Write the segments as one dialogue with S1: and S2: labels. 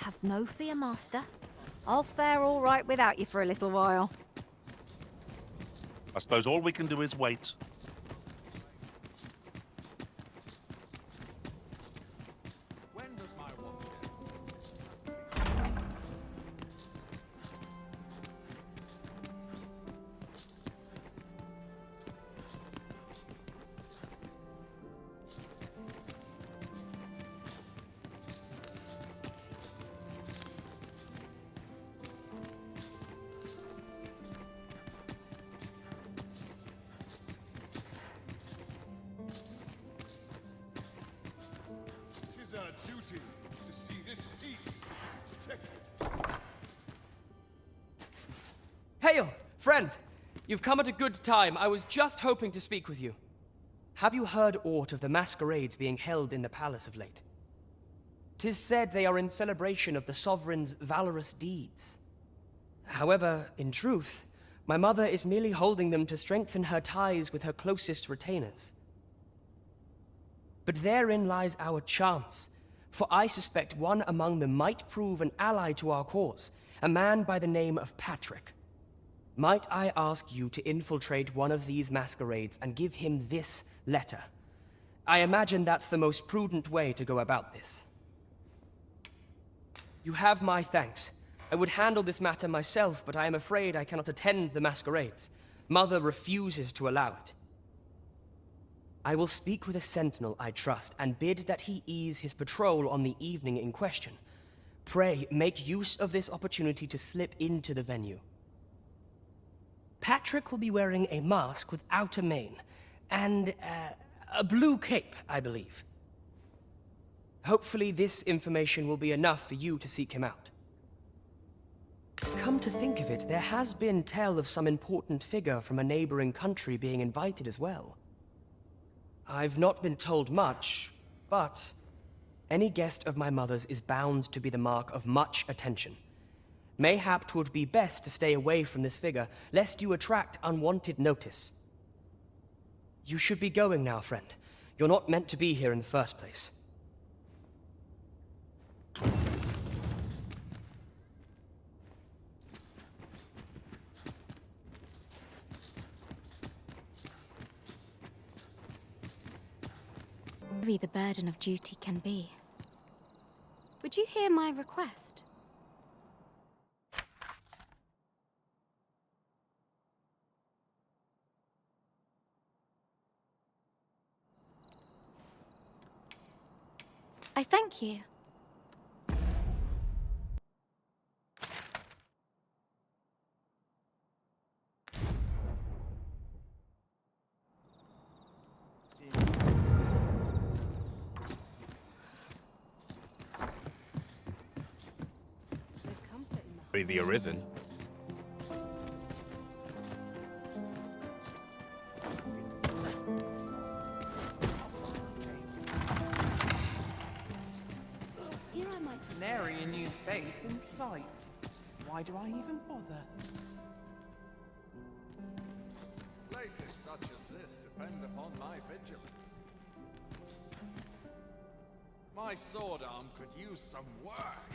S1: Have no fear, Master. I'll fare all right without you for a little while.
S2: I suppose all we can do is wait.
S3: When does my watch end? Our duty to see this peace protected.
S4: Hail, friend! You've come at a good time. I was just hoping to speak with you. Have you heard aught of the masquerades being held in the palace of late? 'Tis said they are in celebration of the sovereign's valorous deeds. However, in truth, my mother is merely holding them to strengthen her ties with her closest retainers. But therein lies our chance, for I suspect one among them might prove an ally to our cause, a man by the name of Patrick. Might I ask you to infiltrate one of these masquerades and give him this letter? I imagine that's the most prudent way to go about this. You have my thanks. I would handle this matter myself, but I am afraid I cannot attend the masquerades. Mother refuses to allow it. I will speak with a sentinel I trust, and bid that he ease his patrol on the evening in question. Pray, make use of this opportunity to slip into the venue. Patrick will be wearing a mask without a mane, and a blue cape, I believe. Hopefully this information will be enough for you to seek him out. Come to think of it, there has been tell of some important figure from a neighboring country being invited as well. I've not been told much, but any guest of my mother's is bound to be the mark of much attention. Mayhap 'twould be best to stay away from this figure, lest you attract unwanted notice. You should be going now, friend. You're not meant to be here in the first place.
S1: Heavy the burden of duty can be. Would you hear my request? I thank you.
S2: Be the Arisen.
S5: Nary a new face in sight. Why do I even bother?
S3: Places such as this depend upon my vigilance. My sword arm could use some work.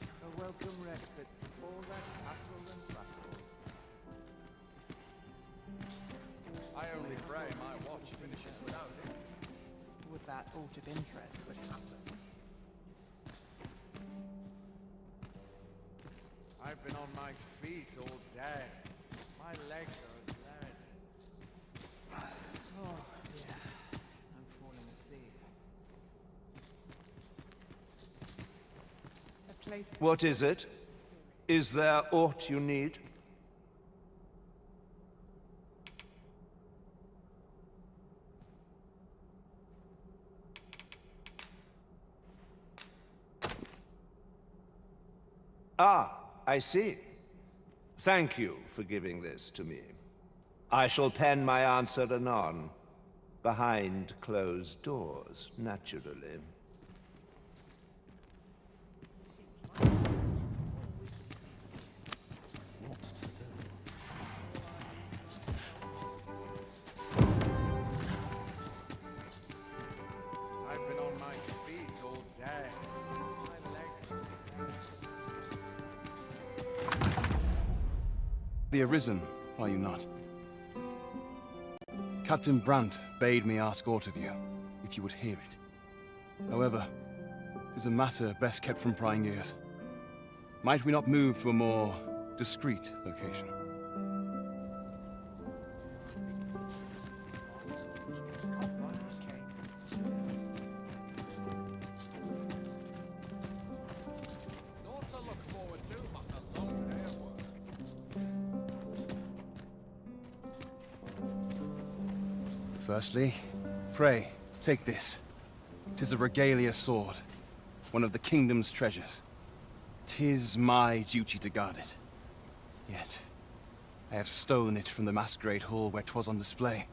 S6: A welcome respite from all that hassle and bustle.
S3: I only pray my watch finishes without incident.
S5: Would that aught of interest would happen?
S3: I've been on my feet all day. My legs are as lead.
S5: Oh dear, I'm falling asleep. A place.
S6: What is it? Is there aught you need? Ah, I see. Thank you for giving this to me. I shall pen my answer anon, behind closed doors, naturally.
S3: I've been on my feet all day.
S7: The Arisen, are you not? Captain Brandt bade me ask aught of you, if you would hear it. However, 'tis a matter best kept from prying ears. Might we not move to a more discreet location?
S3: Not to look forward to, but a long day of work.
S7: Firstly, pray, take this. 'Tis a regalia sword, one of the kingdom's treasures. 'Tis my duty to guard it. Yet, I have stolen it from the masquerade hall where 'twas on display.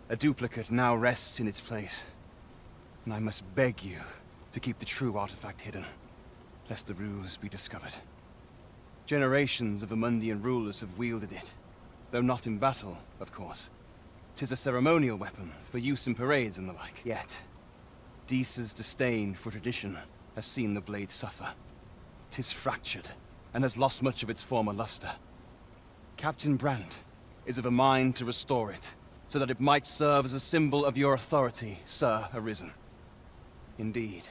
S7: A duplicate now rests in its place, and I must beg you to keep the true artifact hidden, lest the ruse be discovered. Generations of Amundian rulers have wielded it, though not in battle, of course. 'Tis a ceremonial weapon for use in parades and the like. Yet, Deesa's disdain for tradition has seen the blade suffer. 'Tis fractured, and has lost much of its former luster. Captain Brandt is of a mind to restore it, so that it might serve as a symbol of your authority, Sir Arisen. Indeed,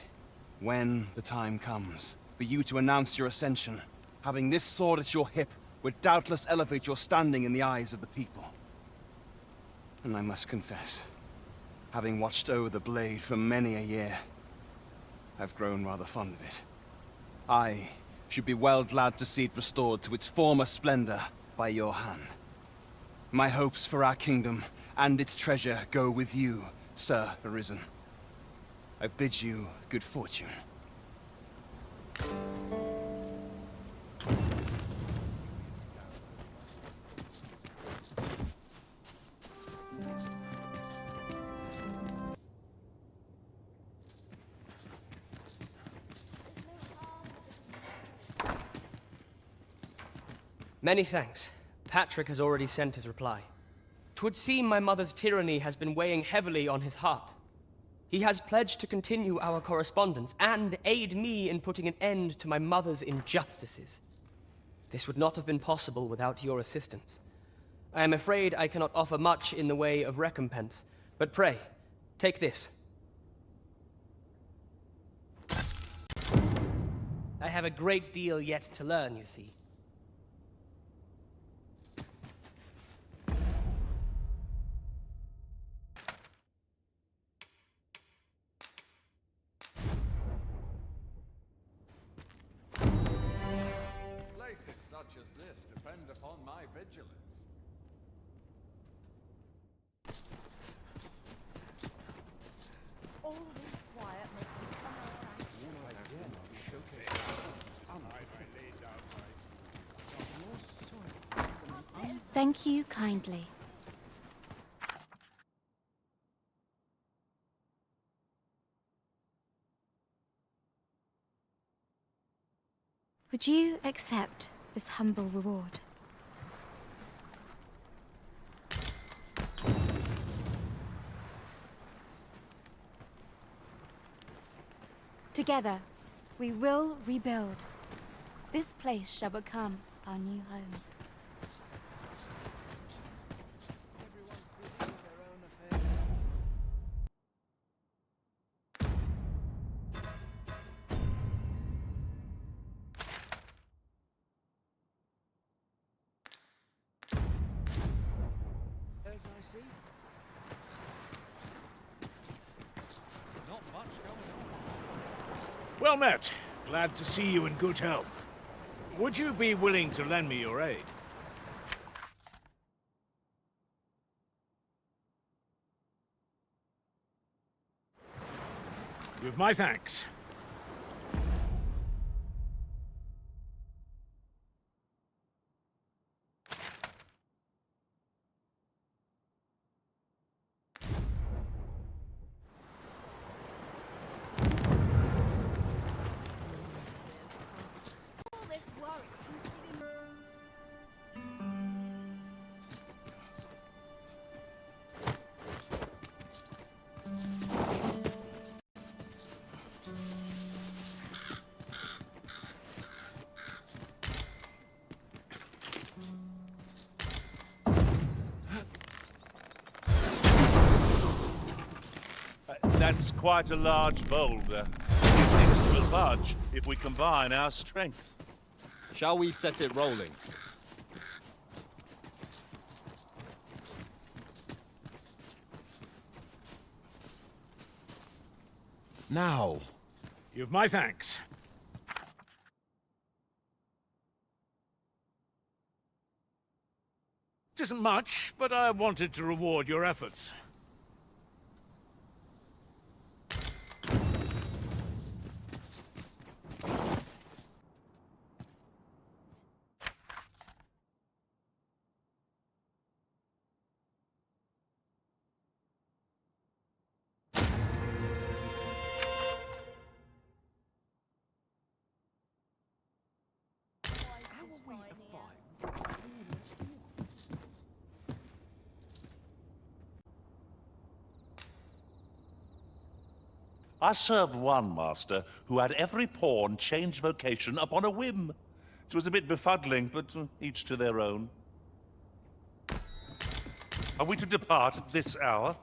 S7: when the time comes for you to announce your ascension, having this sword at your hip would doubtless elevate your standing in the eyes of the people. And I must confess, having watched over the blade for many a year, I've grown rather fond of it. I should be well glad to see it restored to its former splendor by your hand. My hopes for our kingdom and its treasure go with you, Sir Arisen. I bid you good fortune.
S4: Many thanks. Patrick has already sent his reply. 'Twould seem my mother's tyranny has been weighing heavily on his heart. He has pledged to continue our correspondence and aid me in putting an end to my mother's injustices. This would not have been possible without your assistance. I am afraid I cannot offer much in the way of recompense, but pray, take this. I have a great deal yet to learn, you see.
S3: Places such as this depend upon my vigilance.
S5: All this quiet makes me come out.
S1: Thank you kindly. Would you accept this humble reward? Together, we will rebuild. This place shall become our new home.
S3: As I see, not much going on.
S8: Well met. Glad to see you in good health. Would you be willing to lend me your aid? With my thanks.
S2: That's quite a large boulder. Things will budge if we combine our strength.
S7: Shall we set it rolling? Now.
S8: You've my thanks. It isn't much, but I wanted to reward your efforts.
S2: I served one master who had every pawn change vocation upon a whim. It was a bit befuddling, but each to their own. Are we to depart at this hour?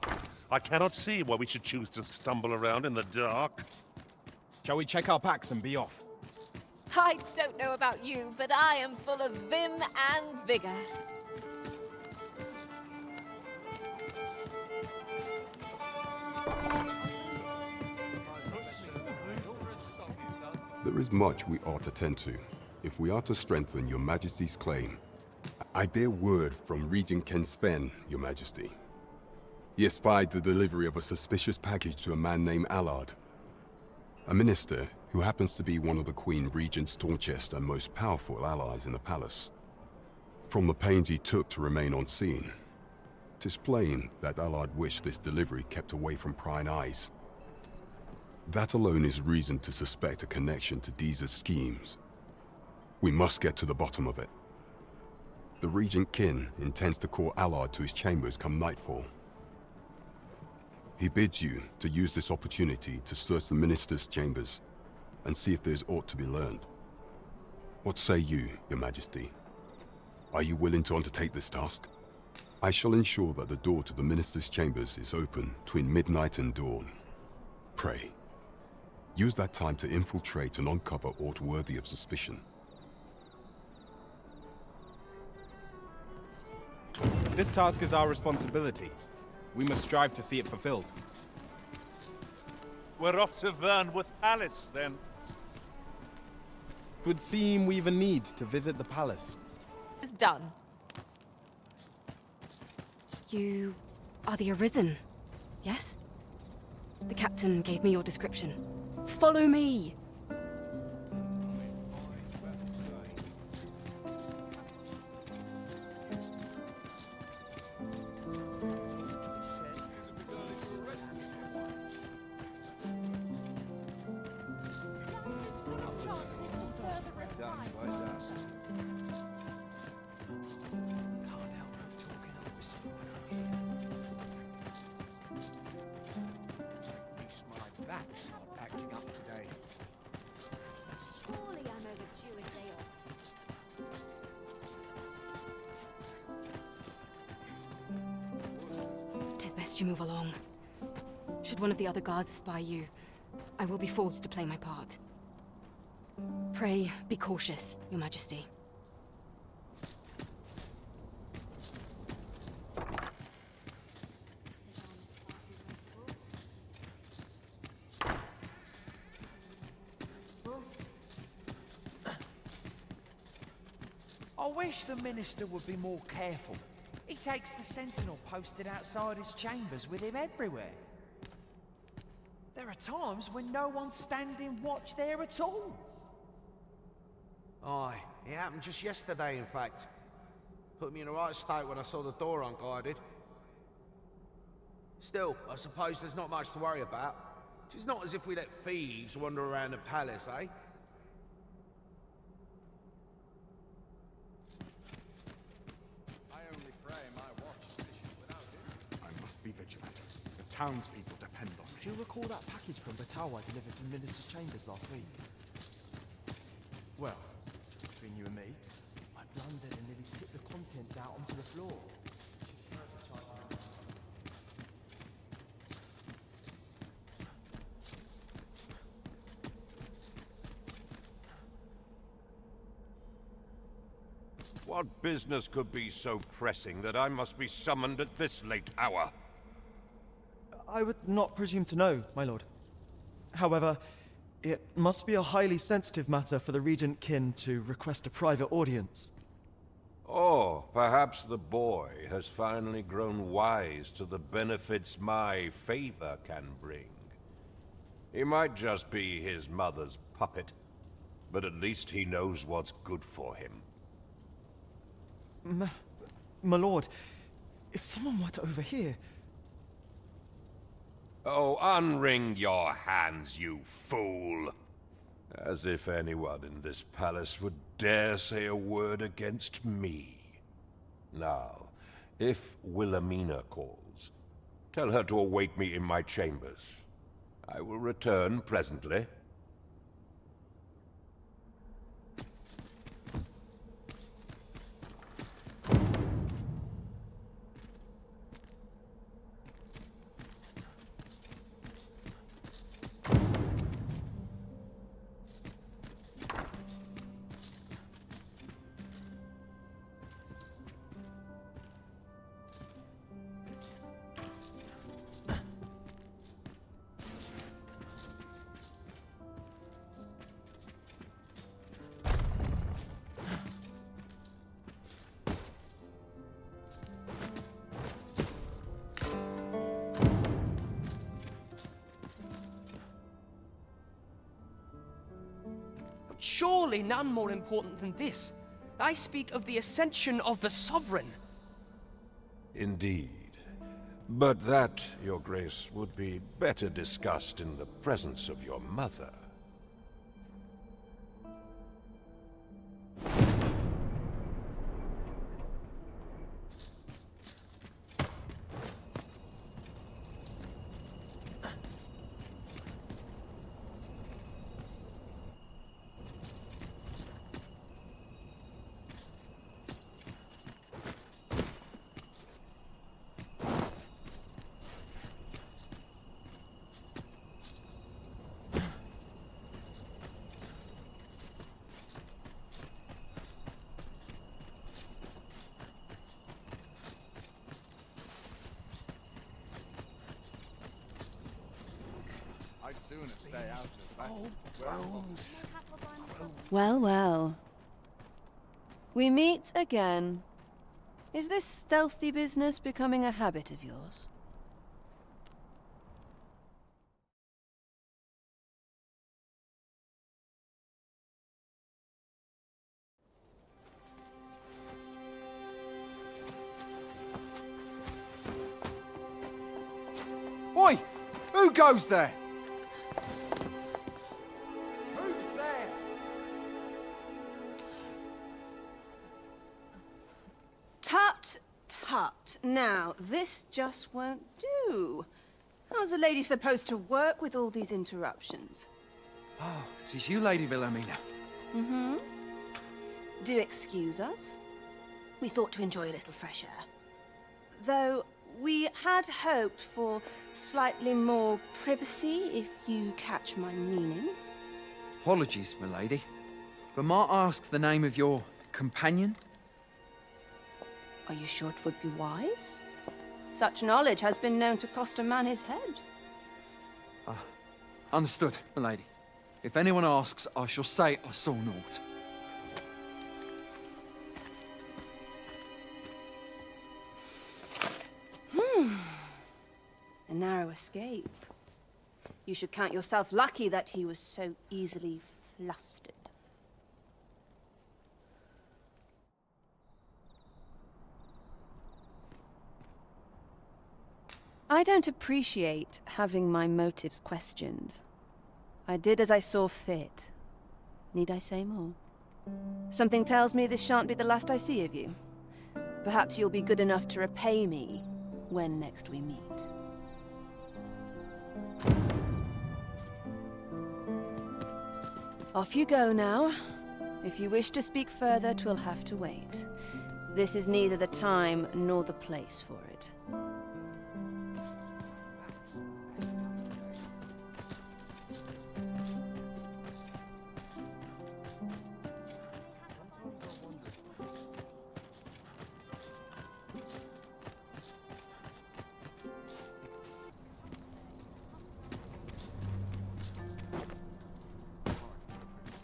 S2: I cannot see why we should choose to stumble around in the dark.
S7: Shall we check our packs and be off?
S9: I don't know about you, but I am full of vim and vigor.
S10: There is much we ought to tend to, if we are to strengthen your Majesty's claim. I bear word from Regent Ken Sven, your Majesty. He espied the delivery of a suspicious package to a man named Allard, a minister who happens to be one of the Queen Regent's staunchest and most powerful allies in the palace. From the pains he took to remain on scene, 'tis plain that Allard wished this delivery kept away from prying eyes. That alone is reason to suspect a connection to Deeza's schemes. We must get to the bottom of it. The Regent Kin intends to call Allard to his chambers come nightfall. He bids you to use this opportunity to search the minister's chambers and see if there's aught to be learned. What say you, your Majesty? Are you willing to undertake this task? I shall ensure that the door to the minister's chambers is open between midnight and dawn. Pray, use that time to infiltrate and uncover aught worthy of suspicion.
S7: This task is our responsibility. We must strive to see it fulfilled.
S2: We're off to Vernworth Palace, then.
S7: It would seem we even need to visit the palace.
S9: It's done.
S1: You are the Arisen, yes? The captain gave me your description. Follow me! You move along. Should one of the other guards espy you, I will be forced to play my part. Pray, be cautious, Your Majesty.
S3: I wish the minister would be more careful. He takes the sentinel posted outside his chambers with him everywhere. There are times when no one's standing watch there at all.
S6: Aye, it happened just yesterday, in fact. Put me in the right state when I saw the door unguarded. Still, I suppose there's not much to worry about. It's not as if we let thieves wander around the palace, eh?
S11: Be vigilant. The townspeople depend on me.
S12: Do you recall that package from Batawa delivered to the minister's chambers last week? Well, between you and me, I blundered and nearly tipped the contents out onto the floor.
S13: What business could be so pressing that I must be summoned at this late hour?
S12: I would not presume to know, my lord. However, it must be a highly sensitive matter for the Regent Kin to request a private audience.
S13: Or perhaps the boy has finally grown wise to the benefits my favor can bring. He might just be his mother's puppet, but at least he knows what's good for him.
S12: My lord, if someone were to overhear...
S13: Oh, unwring your hands, you fool! As if anyone in this palace would dare say a word against me. Now, if Wilhelmina calls, tell her to await me in my chambers. I will return presently.
S4: Surely none more important than this. I speak of the ascension of the Sovereign.
S13: Indeed. But that, Your Grace, would be better discussed in the presence of your mother.
S11: I'd sooner stay out of that.
S9: Well, well. We meet again. Is this stealthy business becoming a habit of yours?
S11: Oi! Who goes there? Who's there?
S9: Tut, tut. Now, this just won't do. How's a lady supposed to work with all these interruptions?
S11: Oh, it is you, Lady Wilhelmina.
S9: Mm-hmm. Do excuse us. We thought to enjoy a little fresh air. Though we had hoped for slightly more privacy, if you catch my meaning.
S11: Apologies, my lady. But might I ask the name of your companion?
S9: Are you sure it would be wise? Such knowledge has been known to cost a man his head.
S11: Understood, my lady. If anyone asks, I shall say I saw naught.
S9: A narrow escape. You should count yourself lucky that he was so easily flustered. I don't appreciate having my motives questioned. I did as I saw fit. Need I say more? Something tells me this shan't be the last I see of you. Perhaps you'll be good enough to repay me when next we meet. Off you go now. If you wish to speak further, 'twill have to wait. This is neither the time nor the place for it.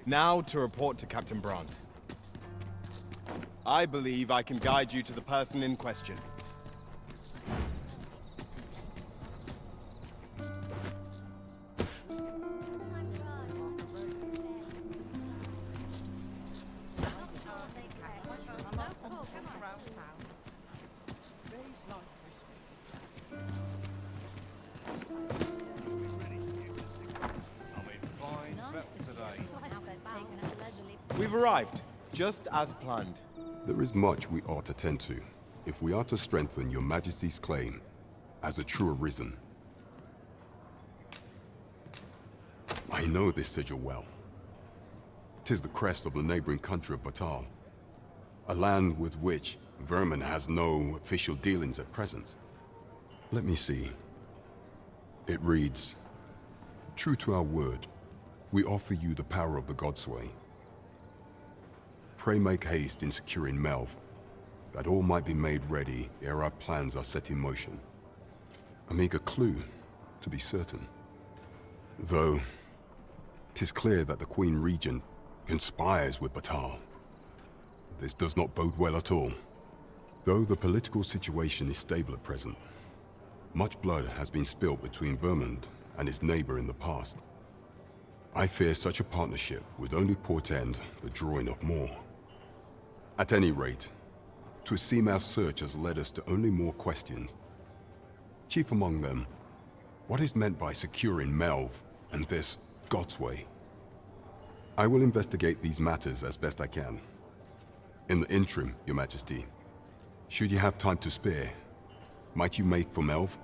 S7: Now to report to Captain Brandt. I believe I can guide you to the person in question. We've arrived, just as planned.
S10: There is much we ought to tend to, if we are to strengthen your Majesty's claim as a true Arisen. I know this sigil well. 'Tis the crest of the neighboring country of Batal, a land with which Vermin has no official dealings at present. Let me see. It reads, "True to our word, we offer you the power of the Godsway. Pray make haste in securing Melv, that all might be made ready ere our plans are set in motion." A meager clue, to be certain. Though, 'tis clear that the Queen Regent conspires with Batal. This does not bode well at all. Though the political situation is stable at present, much blood has been spilled between Vermund and its neighbor in the past. I fear such a partnership would only portend the drawing of more. At any rate, 'twould seem our search has led us to only more questions. Chief among them, what is meant by securing Melv and this Godsway? I will investigate these matters as best I can. In the interim, Your Majesty, should you have time to spare, might you make for Melv?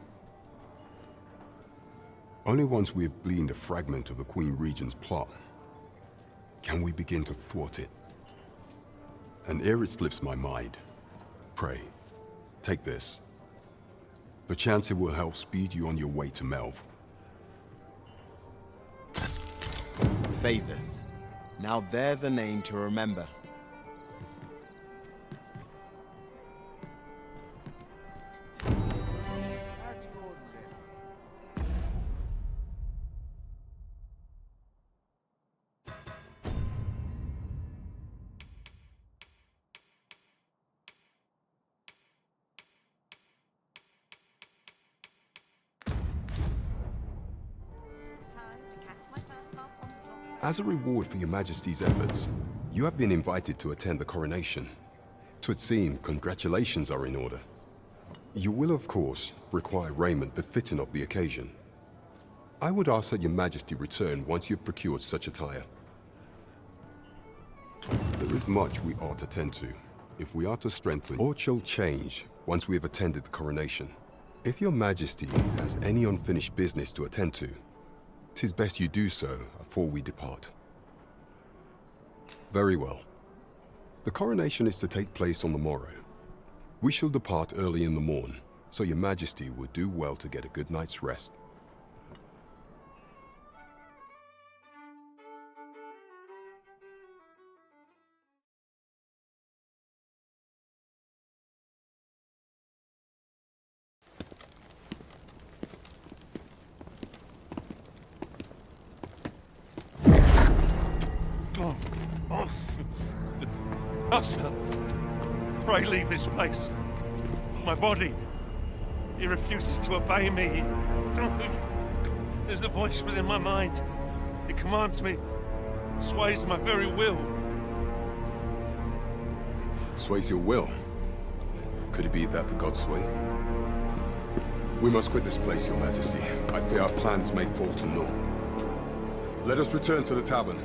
S10: Only once we have gleaned a fragment of the Queen Regent's plot, can we begin to thwart it. And ere it slips my mind, pray, take this. Perchance it will help speed you on your way to Melv.
S7: Phases. Now there's a name to remember.
S10: As a reward for your Majesty's efforts, you have been invited to attend the coronation. 'Twould seem congratulations are in order. You will, of course, require raiment befitting of the occasion. I would ask that your Majesty return once you've procured such attire. There is much we ought to tend to, if we are to strengthen or shall change once we have attended the coronation. If your Majesty has any unfinished business to attend to, 'tis best you do so before we depart. Very well. The coronation is to take place on the morrow. We shall depart early in the morn, so your Majesty would do well to get a good night's rest.
S2: Master, pray leave this place. My body, he refuses to obey me. There's a voice within my mind. It commands me, sways my very will.
S10: Sways your will? Could it be that the gods sway? We must quit this place, Your Majesty. I fear our plans may fall to naught. Let us return to the tavern.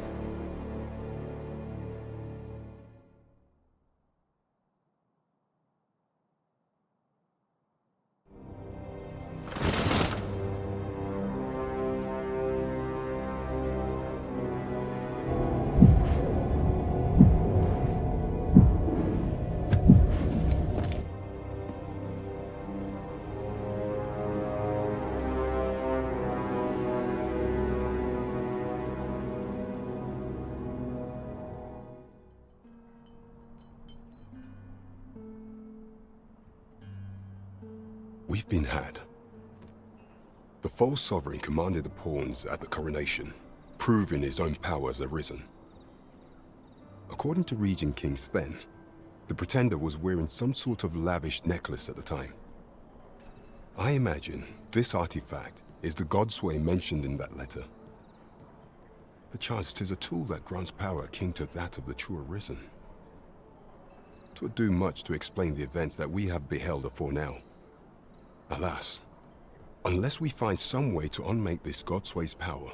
S10: We've been had. The false sovereign commanded the pawns at the coronation, proving his own power as Arisen. According to Regent King Sven, the Pretender was wearing some sort of lavish necklace at the time. I imagine this artifact is the Godsway mentioned in that letter. Perchance 'tis a tool that grants power akin to that of the true Arisen. 'Twould do much to explain the events that we have beheld afore now. Alas, unless we find some way to unmake this Godsway's power,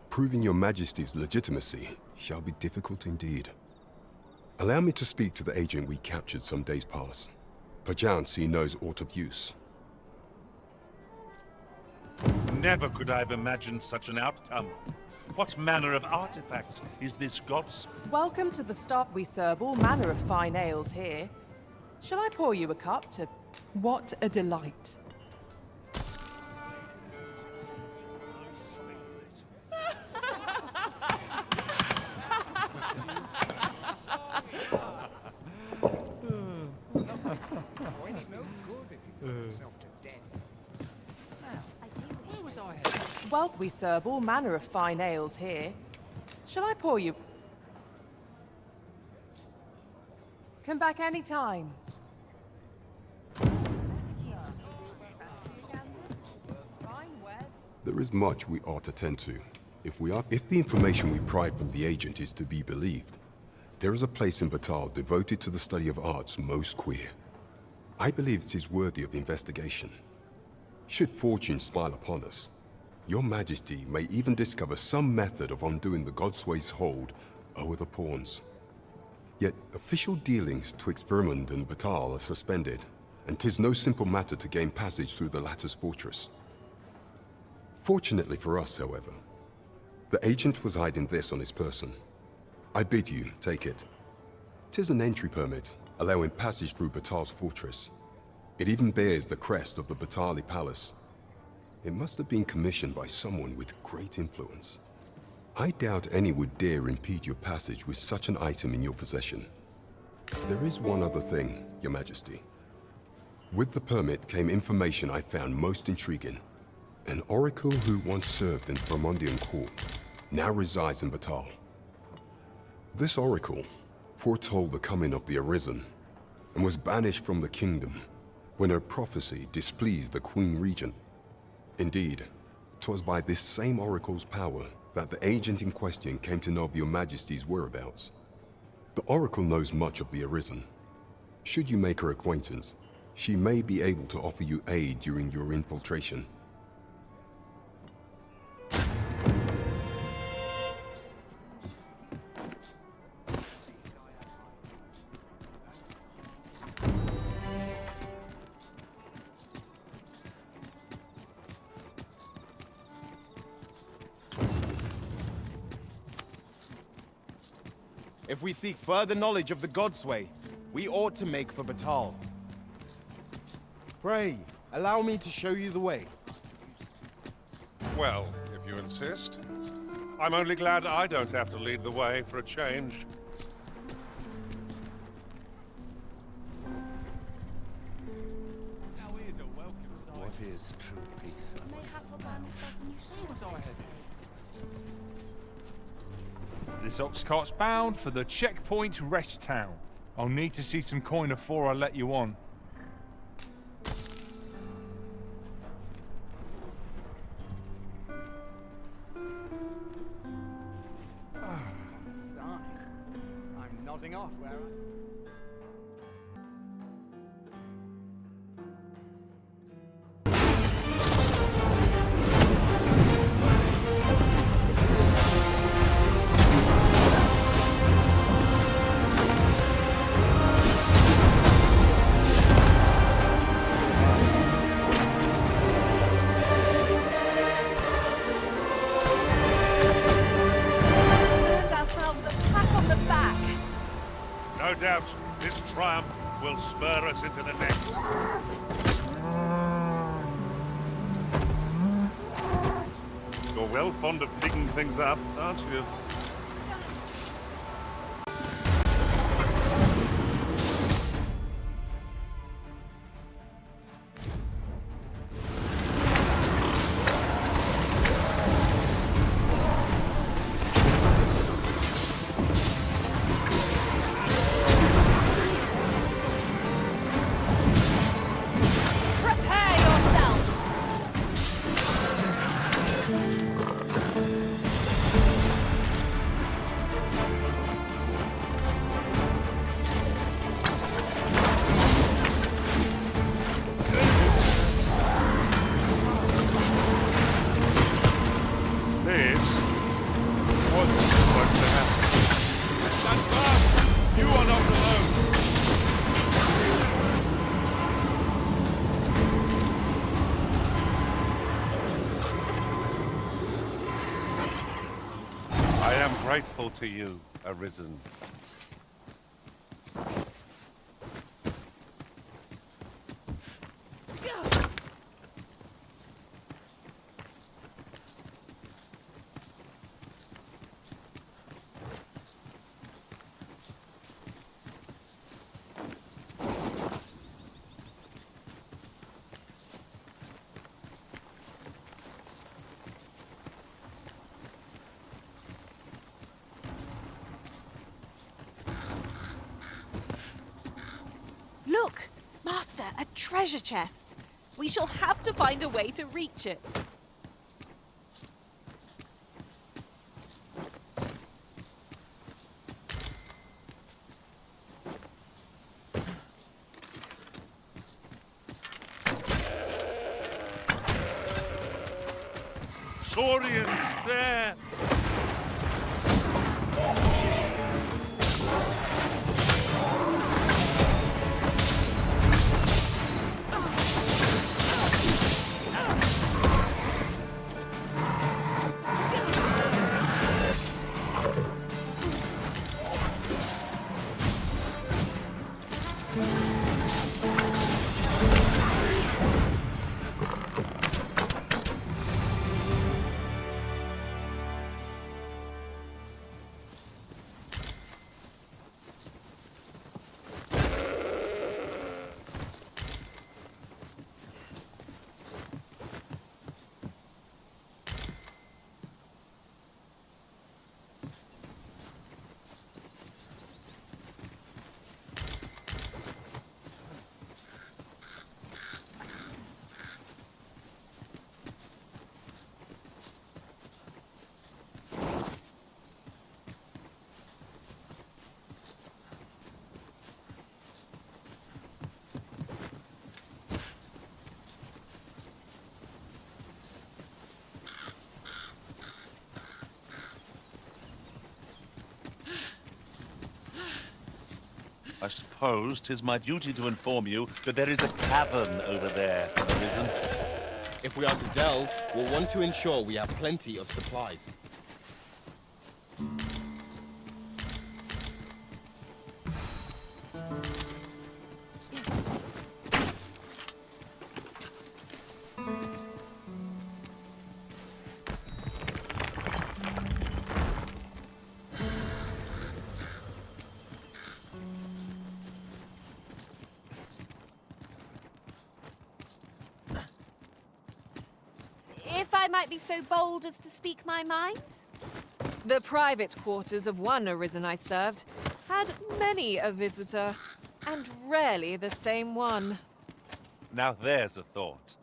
S10: proving your Majesty's legitimacy shall be difficult indeed. Allow me to speak to the agent we captured some days past. Perchance he knows aught of use.
S2: Never could I have imagined such an outcome. What manner of artifact is this God's?
S5: Welcome to the start. We serve all manner of fine ales here. Shall I pour you a cup to... What a delight. Well, we serve all manner of fine ales here. Shall I pour you? Come back any time.
S10: There is much we ought to tend to. If the information we pry from the agent is to be believed, there is a place in Battahl devoted to the study of arts most queer. I believe it is worthy of investigation. Should fortune smile upon us, Your Majesty may even discover some method of undoing the Godsway's hold over the pawns. Yet official dealings twixt Vermund and Battahl are suspended, and 'tis no simple matter to gain passage through the latter's fortress. Fortunately for us, however, the agent was hiding this on his person. I bid you take it. 'Tis an entry permit, allowing passage through Battahl's fortress. It even bears the crest of the Battahli Palace. It must have been commissioned by someone with great influence. I doubt any would dare impede your passage with such an item in your possession. There is one other thing, Your Majesty. With the permit came information I found most intriguing. An oracle who once served in Vermundian court now resides in Battahl. This oracle foretold the coming of the Arisen and was banished from the kingdom when her prophecy displeased the Queen Regent. Indeed, 'twas by this same oracle's power that the agent in question came to know of your Majesty's whereabouts. The oracle knows much of the Arisen. Should you make her acquaintance, she may be able to offer you aid during your infiltration.
S7: If we seek further knowledge of the Godsway, we ought to make for Battahl. Pray, allow me to show you the way.
S2: Well, if you insist. I'm only glad I don't have to lead the way for a change.
S6: What is true peace?
S14: This ox cart's bound for the checkpoint rest town. I'll need to see some coin before I let you on.
S11: Sight. I'm nodding off where I...
S2: No doubt, this triumph will spur us into the next. You're well fond of picking things up, aren't you? am grateful to you, Arisen.
S15: Look! Master, a treasure chest! We shall have to find a way to reach it.
S2: Saurians, there! I suppose 'tis my duty to inform you that there is a cavern over there, Arisen.
S16: If we are to delve, we'll want to ensure we have plenty of supplies.
S15: If I might be so bold as to speak my mind? The private quarters of one Arisen I served had many a visitor, and rarely the same one.
S2: Now there's a thought.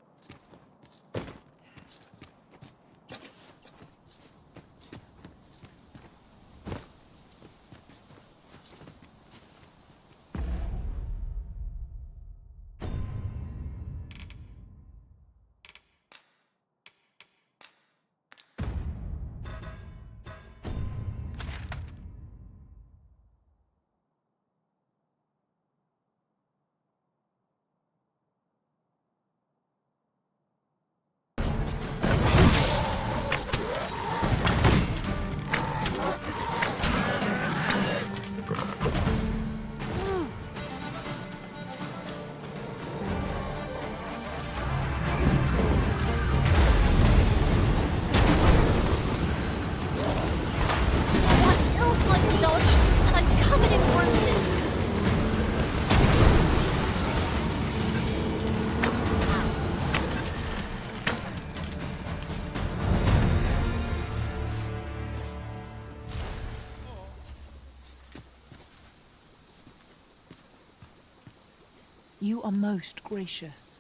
S17: You are most gracious.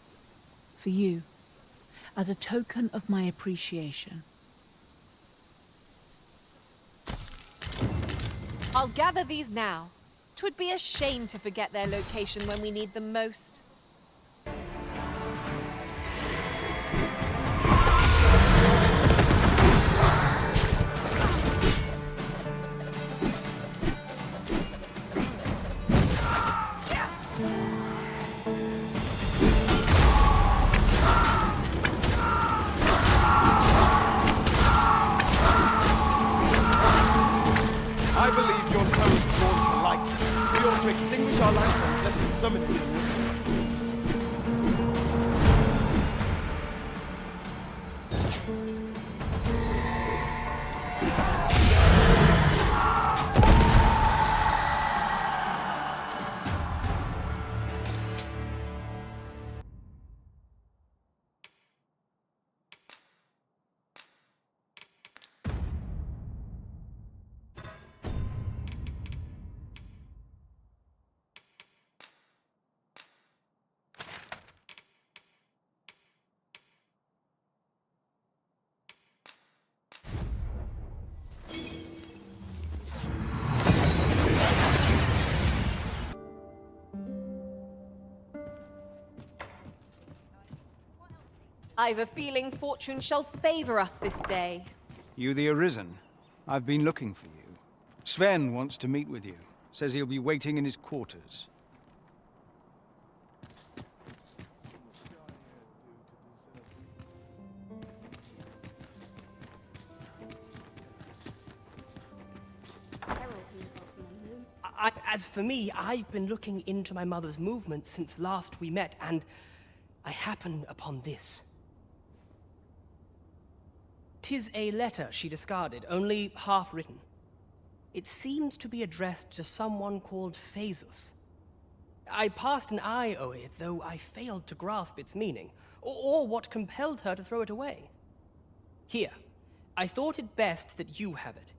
S17: For you, as a token of my appreciation.
S15: I'll gather these now. 'Twould be a shame to forget their location when we need them most.
S12: our lantern unless it's summoning the water.
S15: I've a feeling fortune shall favor us this day.
S18: You the Arisen? I've been looking for you. Sven wants to meet with you. Says he'll be waiting in his quarters.
S4: As for me, I've been looking into my mother's movements since last we met, and I happened upon this. 'Tis a letter she discarded, only half written. It seems to be addressed to someone called Phaesus. I passed an eye o'er it, though I failed to grasp its meaning, or what compelled her to throw it away. Here, I thought it best that you have it.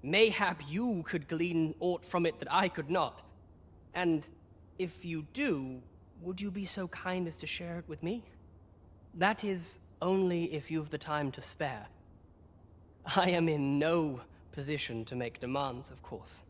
S4: Mayhap you could glean aught from it that I could not. And if you do, would you be so kind as to share it with me? That is, only if you've the time to spare. I am in no position to make demands, of course.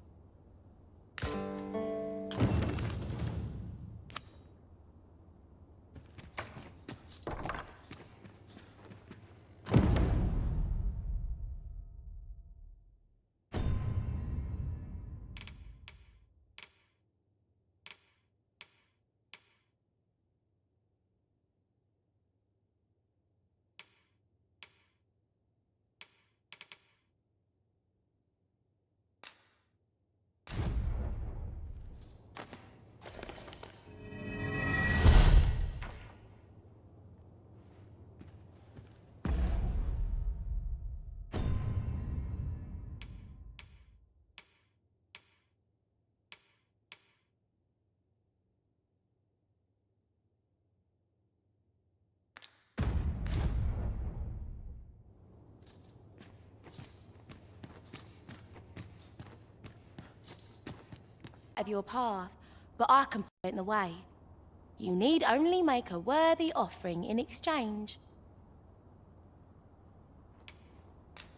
S19: Of your path, but I can point the way. You need only make a worthy offering in exchange.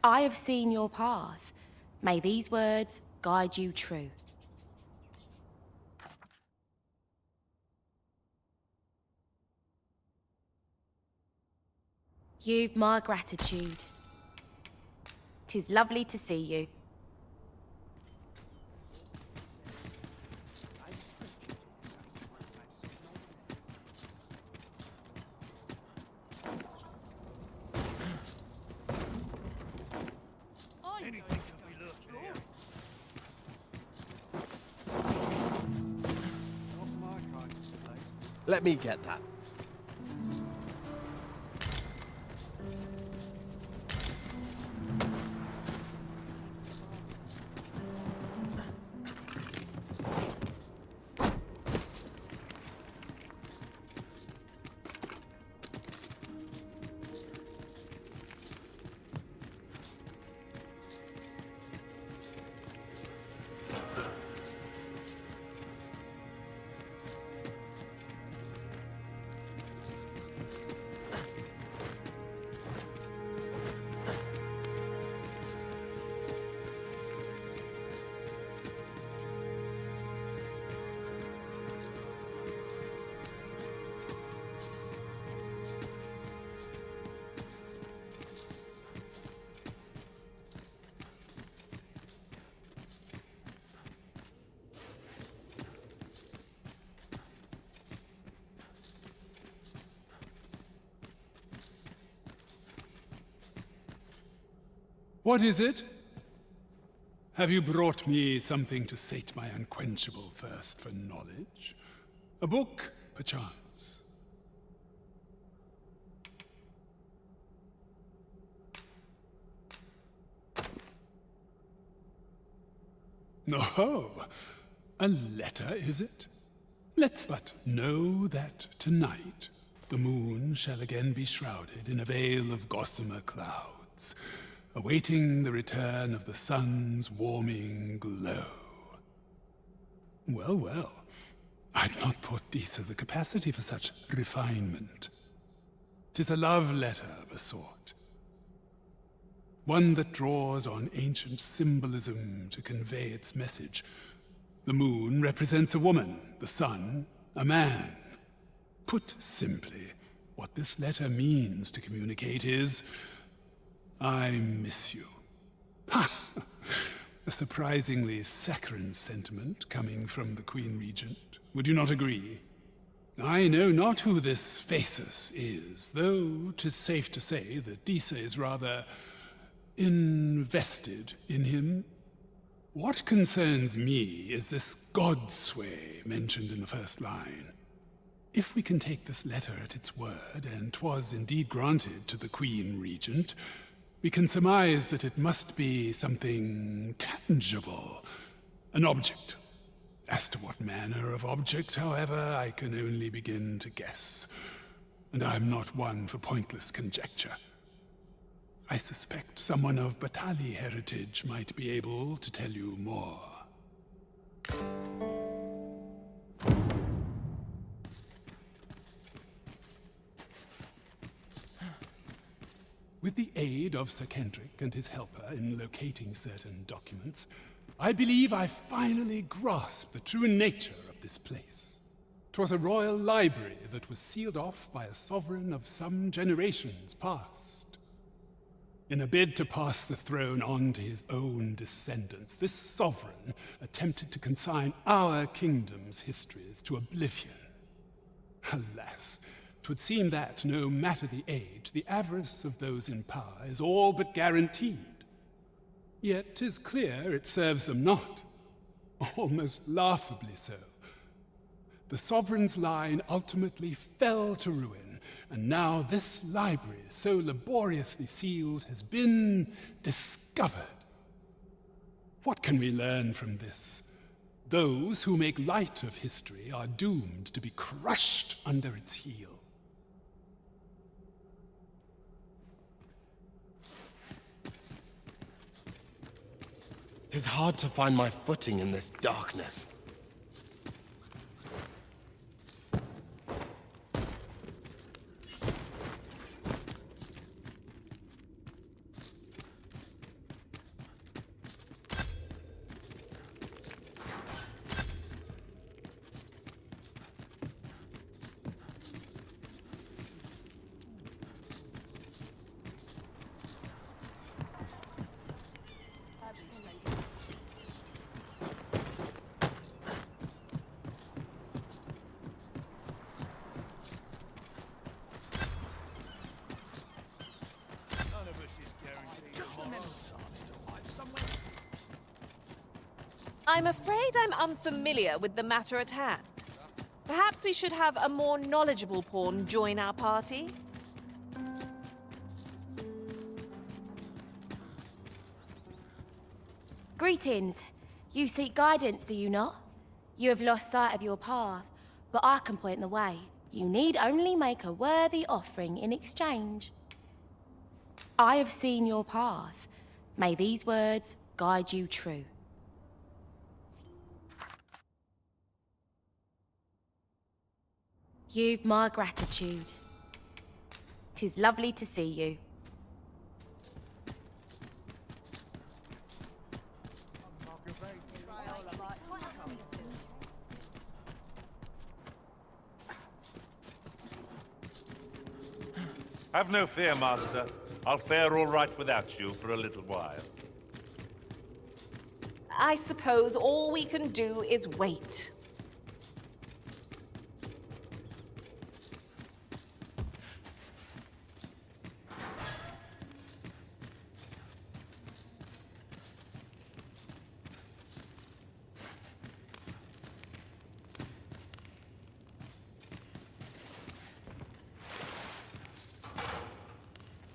S19: I have seen your path. May these words guide you true. You've my gratitude. 'Tis lovely to see you.
S16: Let me get that.
S10: What is it?
S20: Have you brought me something to sate my unquenchable thirst for knowledge? A book, perchance? Oh, a letter, is it? Let's but know that tonight the moon shall again be shrouded in a veil of gossamer clouds, awaiting the return of the sun's warming glow. Well, well, I'd not thought Disa the capacity for such refinement. 'Tis a love letter of a sort. One that draws on ancient symbolism to convey its message. The moon represents a woman, the sun, a man. Put simply, what this letter means to communicate is, I miss you. Ha! A surprisingly saccharine sentiment coming from the Queen Regent. Would you not agree? I know not who this Phaesus is, though 'tis safe to say that Disa is rather invested in him. What concerns me is this godsway mentioned in the first line. If we can take this letter at its word, and 'twas indeed granted to the Queen Regent, we can surmise that it must be something tangible, an object. As to what manner of object, however, I can only begin to guess, and I'm not one for pointless conjecture. I suspect someone of Batali heritage might be able to tell you more. With the aid of Sir Kendrick and his helper in locating certain documents, I believe I finally grasped the true nature of this place. 'Twas a royal library that was sealed off by a sovereign of some generations past. In a bid to pass the throne on to his own descendants, this sovereign attempted to consign our kingdom's histories to oblivion. Alas, 'twould seem that, no matter the age, the avarice of those in power is all but guaranteed. Yet 'tis clear it serves them not, almost laughably so. The sovereign's line ultimately fell to ruin, and now this library, so laboriously sealed, has been discovered. What can we learn from this? Those who make light of history are doomed to be crushed under its heel.
S16: It is hard to find my footing in this darkness.
S15: I'm afraid I'm unfamiliar with the matter at hand. Perhaps we should have a more knowledgeable pawn join our party?
S19: Greetings. You seek guidance, do you not? You have lost sight of your path, but I can point the way. You need only make a worthy offering in exchange. I have seen your path. May these words guide you true. You've my gratitude. 'Tis lovely to see you.
S2: Have no fear, Master. I'll fare all right without you for a little while.
S15: I suppose all we can do is wait.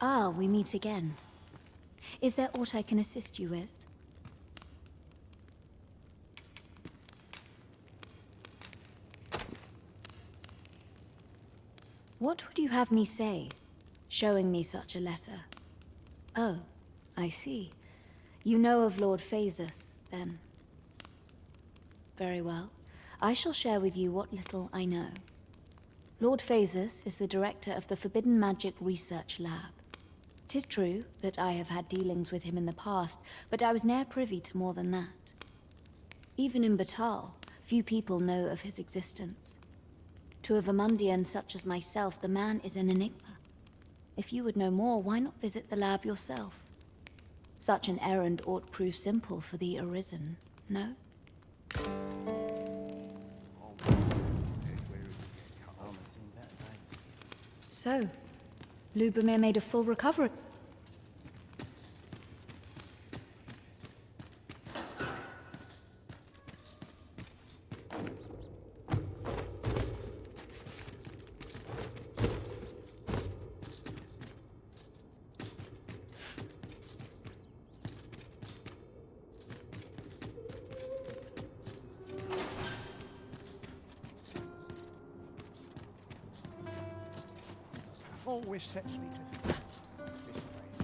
S21: Ah, we meet again. Is there aught I can assist you with? What would you have me say, showing me such a letter? Oh, I see. You know of Lord Phasus, then. Very well. I shall share with you what little I know. Lord Phasus is the director of the Forbidden Magic Research Lab. 'Tis true that I have had dealings with him in the past, but I was ne'er privy to more than that. Even in Batal, few people know of his existence. To a Vermundian such as myself, the man is an enigma. If you would know more, why not visit the lab yourself? Such an errand ought prove simple for the Arisen, no? So, Lubomir made a full recovery.
S3: Always sets me to think this place.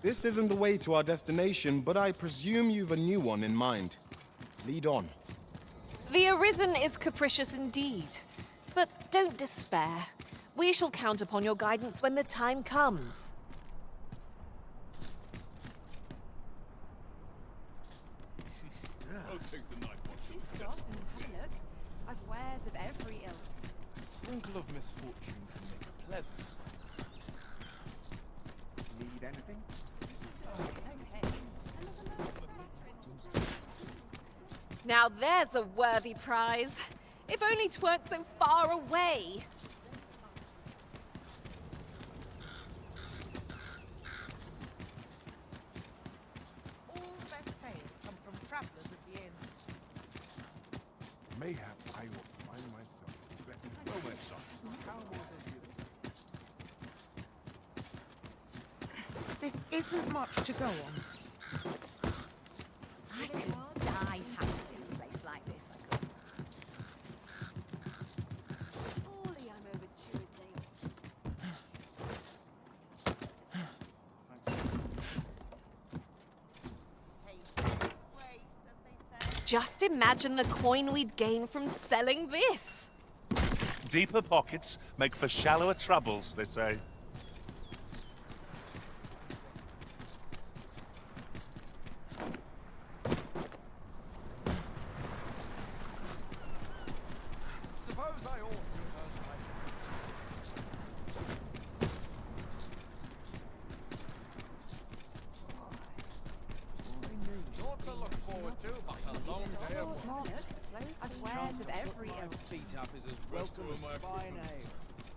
S16: This isn't the way to our destination, but I presume you've a new one in mind. Lead on.
S15: The Arisen is capricious indeed. But don't despair. We shall count upon your guidance when the time comes.
S22: I'll take the night watch. You stop and have a look. I've wares of every ilk.
S16: A sprinkle of misfortune can make a pleasant spice.
S3: Need anything?
S15: Now there's a worthy prize. If only 'tweren't so far away.
S22: All the best tales come from travelers at the inn.
S13: Mayhap I will find myself better. Well, where's son? How will
S22: This isn't much to go on. I could die happy in a place like this.
S19: Surely I'm over
S15: Just imagine the coin we'd gain from selling this.
S2: Deeper pockets make for shallower troubles, they say.
S3: Suppose I ought to first Not to look forward to, but a long day of work.
S22: I've wares of every ilk.
S16: Feet up is as welcome as fine ale.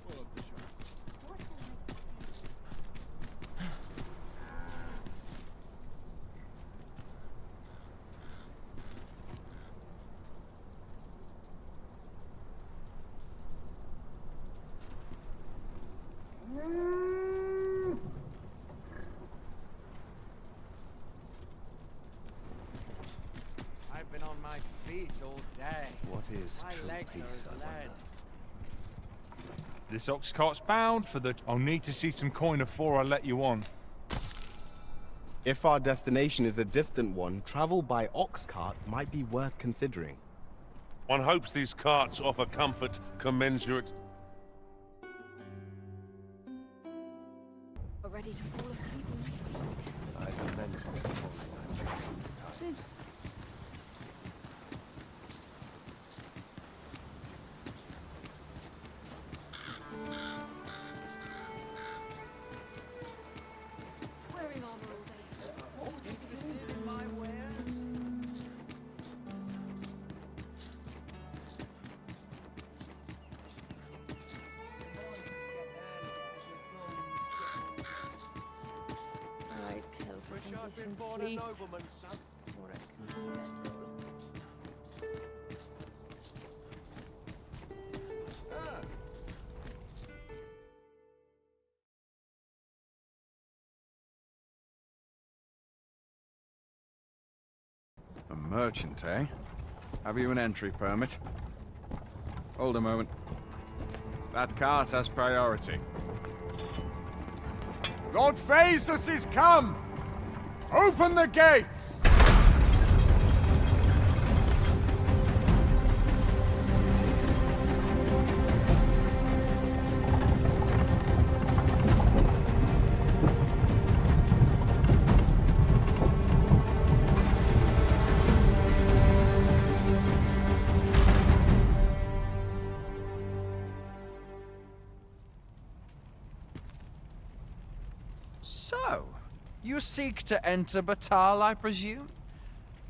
S16: Full of the shots.
S3: I've been on my feet all day.
S6: What is
S3: My
S6: true
S3: legs are
S6: peace,
S3: as
S6: I wonder?
S3: lead.
S14: This ox cart's bound for the... I'll need to see some coin before I let you on.
S16: If our destination is a distant one, travel by ox cart might be worth considering.
S2: One hopes these carts offer comfort commensurate.
S1: We're ready to fall asleep on my feet.
S6: I lament this morning.
S5: Get some sleep.
S11: A merchant, eh? Have you an entry permit? Hold a moment. That cart has priority. Lord Phaesus is come! Open the gates! So, you seek to enter Batal, I presume?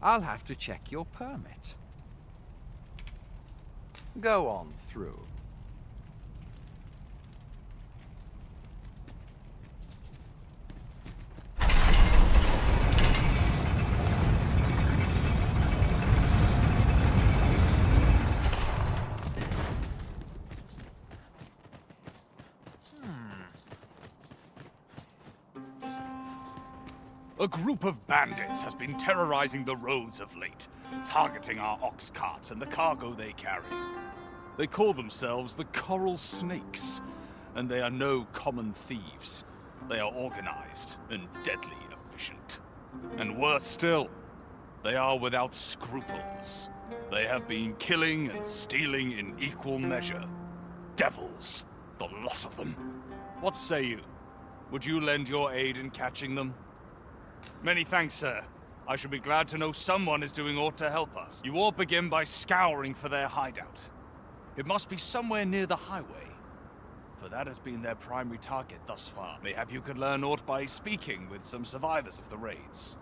S11: I'll have to check your permit. Go on through.
S8: A group of bandits has been terrorizing the roads of late, targeting our ox carts and the cargo they carry. They call themselves the Coral Snakes, and they are no common thieves. They are organized and deadly efficient. And worse still, they are without scruples. They have been killing and stealing in equal measure. Devils, the lot of them. What say you? Would you lend your aid in catching them? Many thanks, sir. I shall be glad to know someone is doing aught to help us. You all begin by scouring for their hideout. It must be somewhere near the highway, for that has been their primary target thus far. Mayhap you could learn aught by speaking with some survivors of the raids.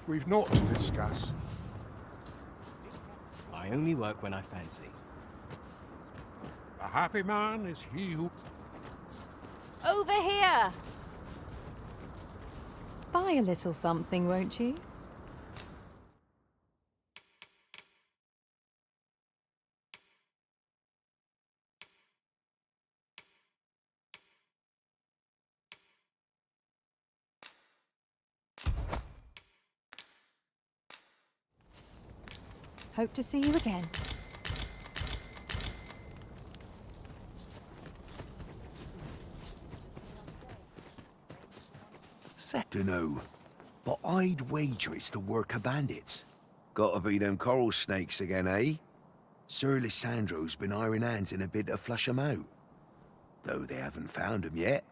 S9: We've naught to discuss.
S4: I only work when I fancy.
S9: A happy man is he who...
S15: Over here!
S23: Buy a little something, won't you? Hope to see you again.
S24: Dunno, but I'd wager it's the work of bandits. Gotta be them coral snakes again, eh? Sir Lysandro's been iron hands in a bid to flush 'em out. Though they haven't found 'em yet.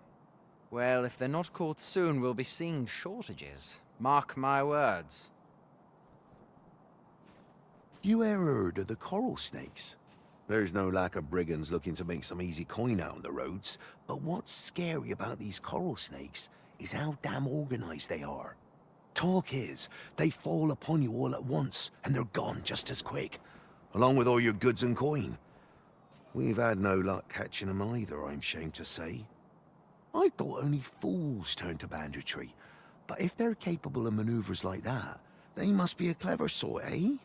S11: Well, if they're not caught soon, we'll be seeing shortages. Mark my words.
S24: You ever heard of the coral snakes? There's no lack of brigands looking to make some easy coin out on the roads, but what's scary about these coral snakes is how damn organized they are. Talk is, they fall upon you all at once, and they're gone just as quick, along with all your goods and coin. We've had no luck catching them either, I'm ashamed to say. I thought only fools turned to banditry, but if they're capable of maneuvers like that, they must be a clever sort, eh?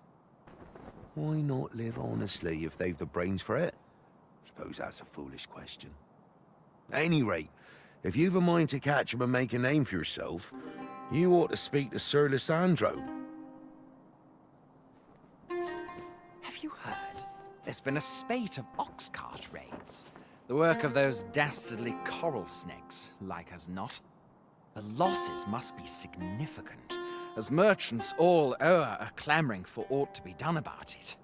S24: Why not live honestly if they've the brains for it? Suppose that's a foolish question. At any rate, if you've a mind to catch him and make a name for yourself, you ought to speak to Sir Lysandro.
S11: Have you heard? There's been a spate of ox cart raids. The work of those dastardly coral snakes, like as not. The losses must be significant, as merchants all o'er are clamoring for aught to be done about it.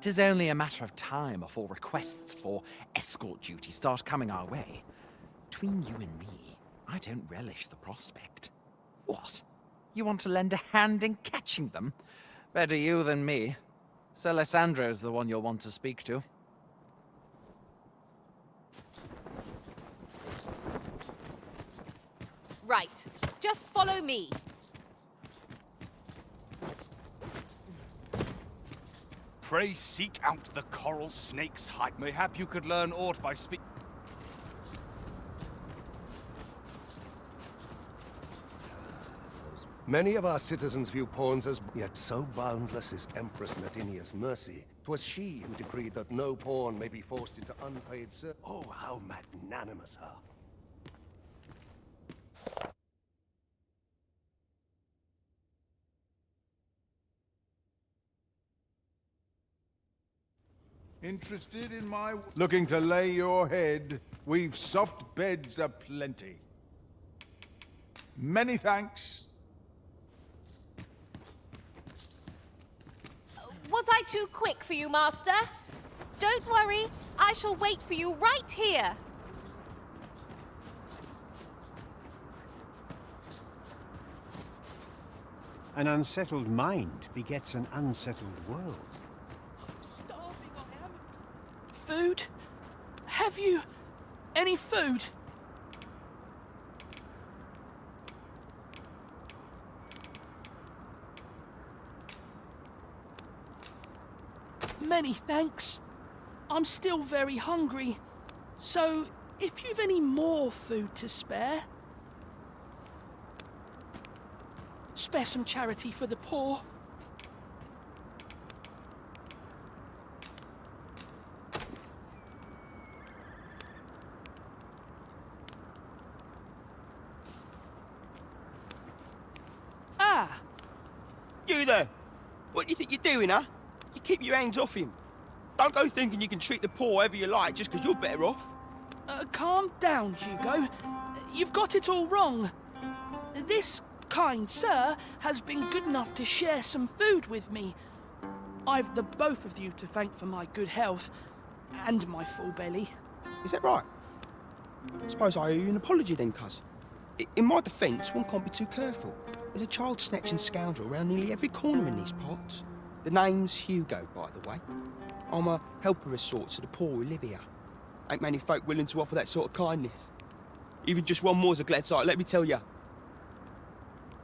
S11: 'Tis only a matter of time before requests for escort duty start coming our way. Between you and me, I don't relish the prospect. What? You want to lend a hand in catching them? Better you than me. Sir Lysandro's the one you'll want to speak to.
S15: Right. Just follow me.
S8: Pray seek out the coral snake's hide. Mayhap you could learn aught by speak.
S7: Many of our citizens view pawns as... Yet so boundless is Empress Nadinia's mercy. 'Twas she who decreed that no pawn may be forced into unpaid service. Oh, how magnanimous her.
S12: Interested in my... Looking to lay your head? We've soft beds aplenty. Many thanks.
S15: Was I too quick for you, Master? Don't worry, I shall wait for you right here.
S17: An unsettled mind begets an unsettled world.
S18: Food? Have you any food? Many thanks. I'm still very hungry. So, if you've any more food to spare, spare some charity for the poor.
S25: Ah! You there! What do you think you're doing, huh? You keep your hands off him. Don't go thinking you can treat the poor however you like just because you're better off.
S18: Calm down, Hugo. You've got it all wrong. This kind sir has been good enough to share some food with me. I've the both of you to thank for my good health and my full belly.
S25: Is that right? Suppose I owe you an apology then, cuz. In my defence, one can't be too careful. There's a child-snatching scoundrel around nearly every corner in these parts. The name's Hugo, by the way. I'm a helper of sorts to the poor who live here. Ain't many folk willing to offer that sort of kindness. Even just one more's a glad sight, let me tell ya.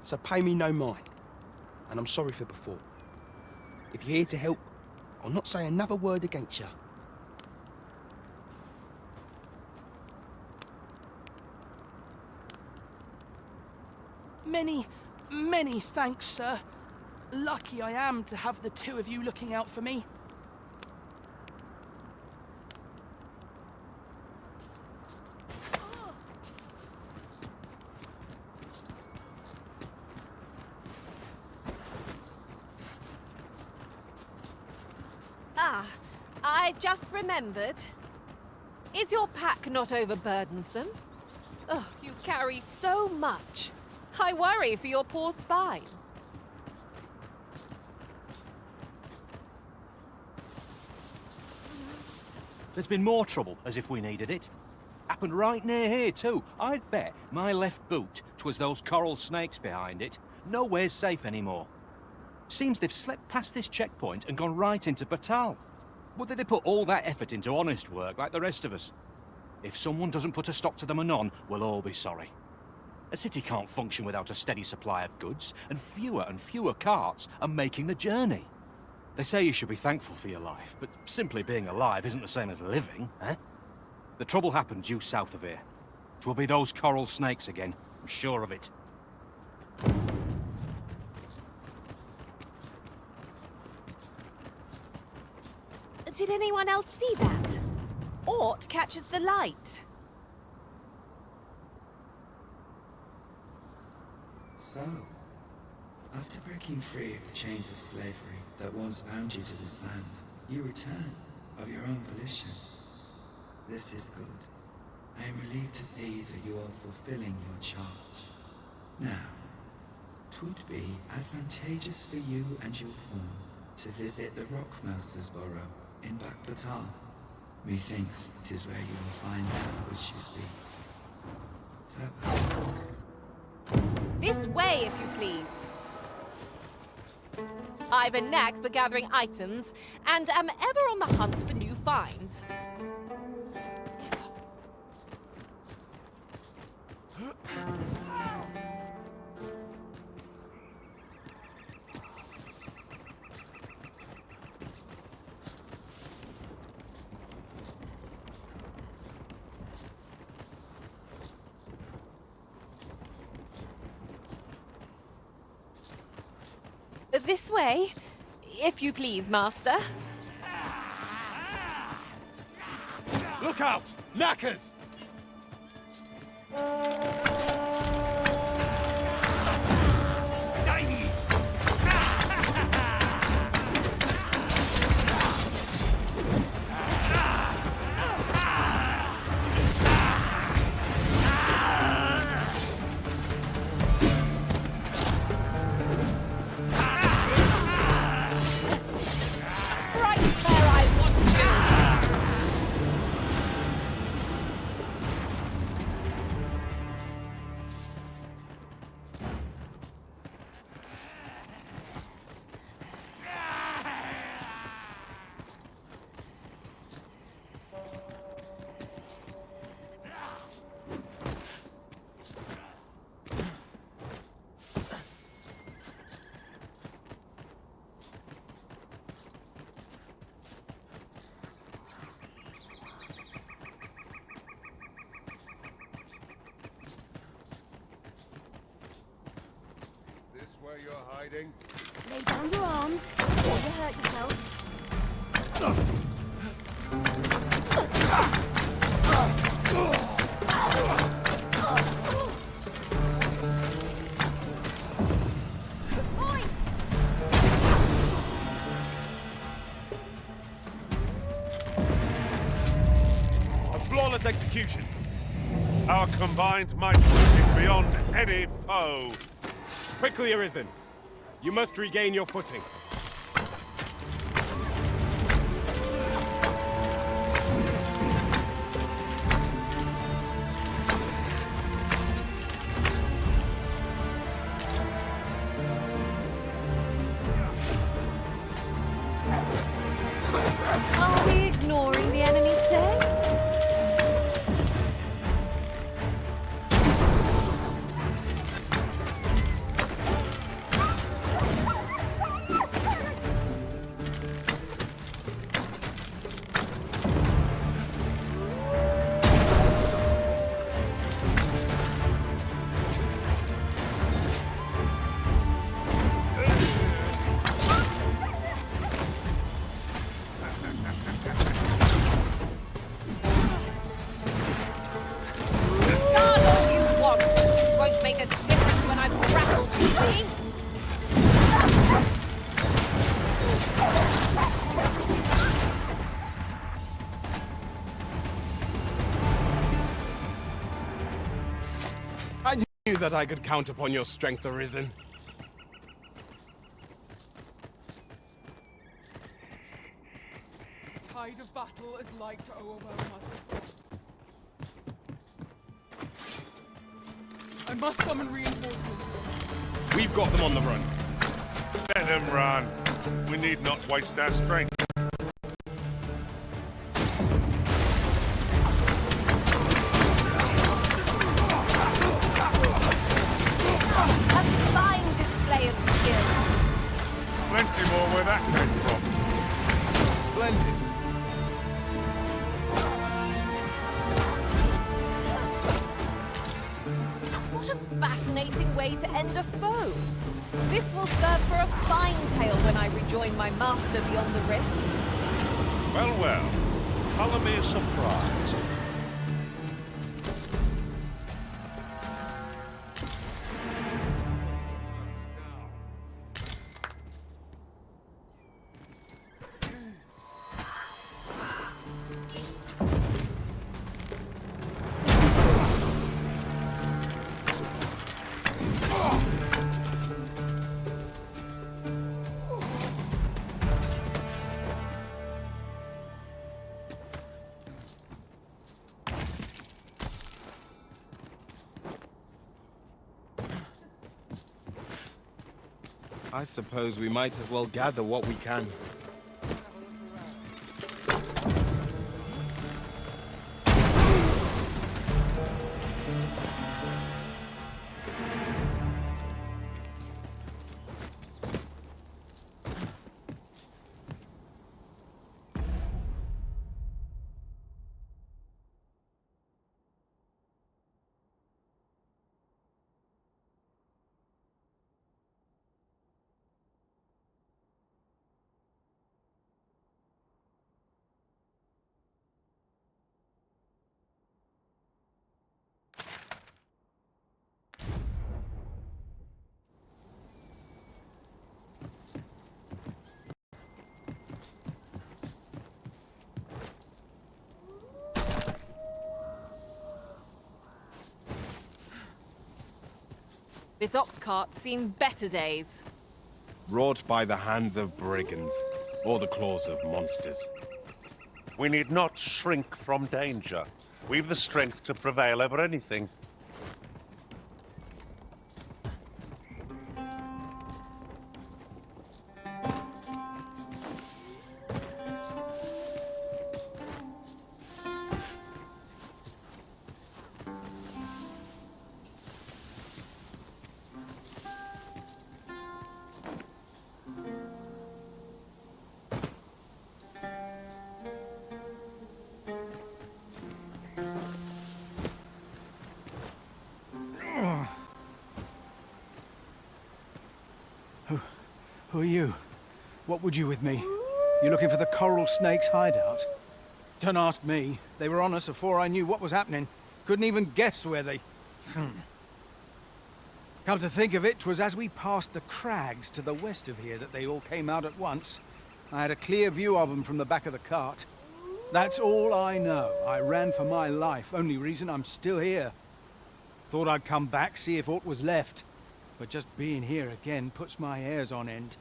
S25: So pay me no mind. And I'm sorry for before. If you're here to help, I'll not say another word against you.
S18: Many thanks, sir. Lucky I am to have the two of you looking out for me.
S15: Ah, I've just remembered. Is your pack not overburdensome? Oh, you carry so much. I worry for your poor spine.
S26: There's been more trouble, as if we needed it. Happened right near here, too. I'd bet my left boot 'twas those coral snakes behind it. Nowhere's safe anymore. Seems they've slipped past this checkpoint and gone right into Batal. Whether they put all that effort into honest work like the rest of us. If someone doesn't put a stop to them anon, we'll all be sorry. A city can't function without a steady supply of goods, and fewer carts are making the journey. They say you should be thankful for your life, but simply being alive isn't the same as living, eh? The trouble happened due south of here. 'Twill be those coral snakes again, I'm sure of it.
S15: Did anyone else see that? Aught catches the light.
S27: So, after breaking free of the chains of slavery that once bound you to this land, you return of your own volition. This is good. I am relieved to see that you are fulfilling your charge. Now, 'twould be advantageous for you and your pawn to visit the Rockmouser's burrow in Back Batal. Methinks 'tis where you will find that which you seek. Farewell.
S15: This way, if you please. I've a knack for gathering items, and am ever on the hunt for new finds. This way, if you please, Master.
S16: Look out! Knackers!
S15: Right where I want you!
S12: This where you're hiding?
S3: Lay down your arms before you hurt yourself.
S16: A flawless execution.
S2: Our combined might is beyond any foe.
S16: Quickly, Arisen. You must regain your footing.
S15: Are we ignoring the enemy today? Guard all you want. Won't make a difference when I've grappled you, see?
S16: I knew that I could count upon your strength, Arisen.
S5: Tide of battle is like to overwhelm us. I must summon reinforcements.
S16: We've got them on the run.
S2: Let them run. We need not waste our strength.
S15: A fine display of skill.
S2: Plenty more where that came from.
S16: Splendid.
S15: What a fascinating way to end a foe. This will serve for a fine tale when I rejoin my master beyond the rift.
S2: Well, well. Colour me surprised.
S16: I suppose we might as well gather what we can.
S15: This ox cart's seen better days.
S16: Wrought by the hands of brigands, or the claws of monsters.
S2: We need not shrink from danger. We've the strength to prevail over anything.
S10: Who are you? What would you with me? You looking for the coral snake's hideout? Don't ask me. They were on us before I knew what was happening. Couldn't even guess where they... Come to think of it, 'twas as we passed the crags to the west of here that they all came out at once. I had a clear view of them from the back of the cart. That's all I know. I ran for my life. Only reason I'm still here. Thought I'd come back, see if aught was left. But just being here again puts my hairs on end.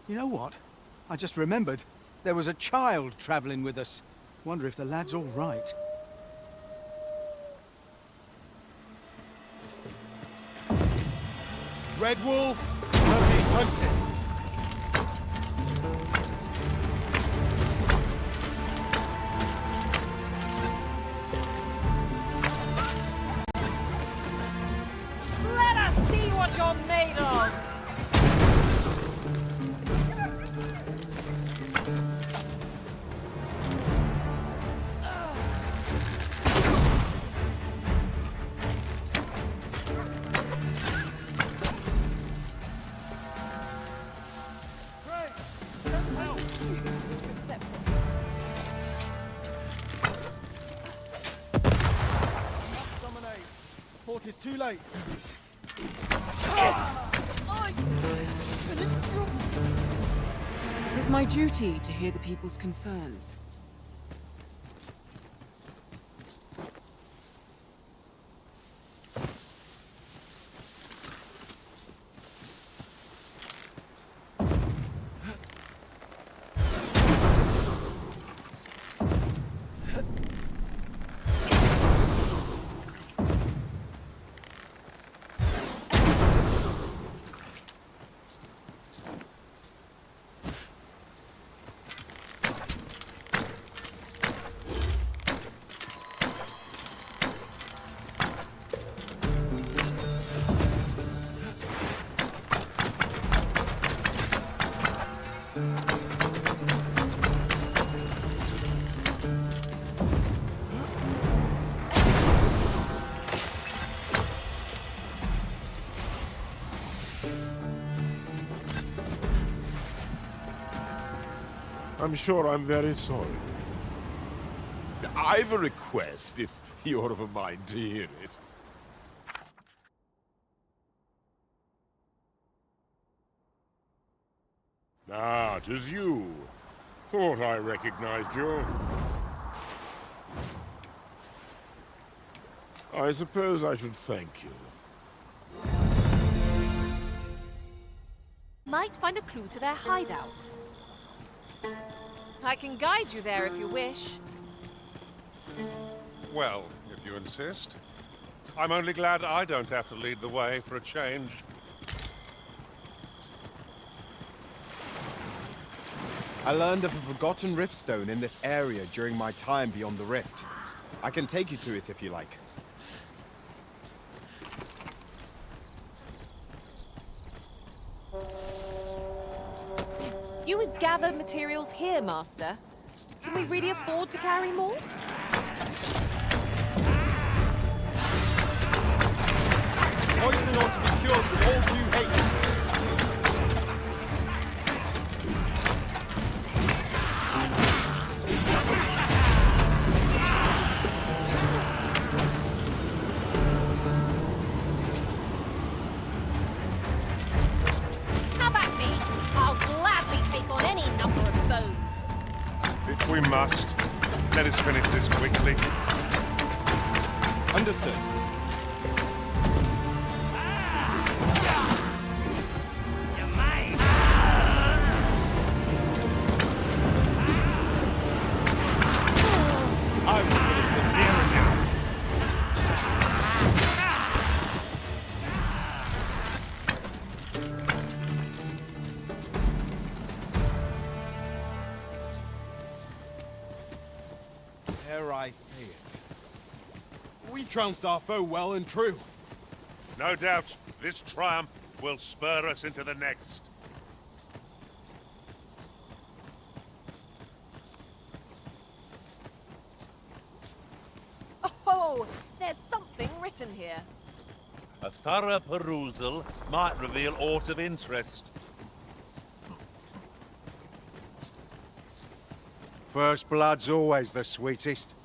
S10: You know what? I just remembered. There was a child traveling with us. Wonder if the lad's all right.
S16: Red wolves are being hunted.
S15: Let us see what you're made of!
S10: It's too late.
S1: It is my duty to hear the people's concerns.
S9: I'm sure I'm very sorry. I've a request, if you're of a mind to hear it. Ah, 'tis you. Thought I recognized you. I suppose I should thank you.
S15: Might find a clue to their hideout. I can guide you there if you wish.
S2: Well, if you insist. I'm only glad I don't have to lead the way for a change.
S16: I learned of a forgotten riftstone in this area during my time beyond the rift. I can take you to it if you like.
S15: You would gather materials here, Master. Can we really afford to carry more?
S16: Poison ought to be cured with all due haste.
S15: How about me? I'll gladly take on any number of foes.
S2: If we must, let us finish this quickly.
S16: Understood. I say it. We trounced our foe well and true.
S2: No doubt, this triumph will spur us into the next.
S15: Oh, there's something written here.
S2: A thorough perusal might reveal aught of interest.
S9: First blood's always the sweetest.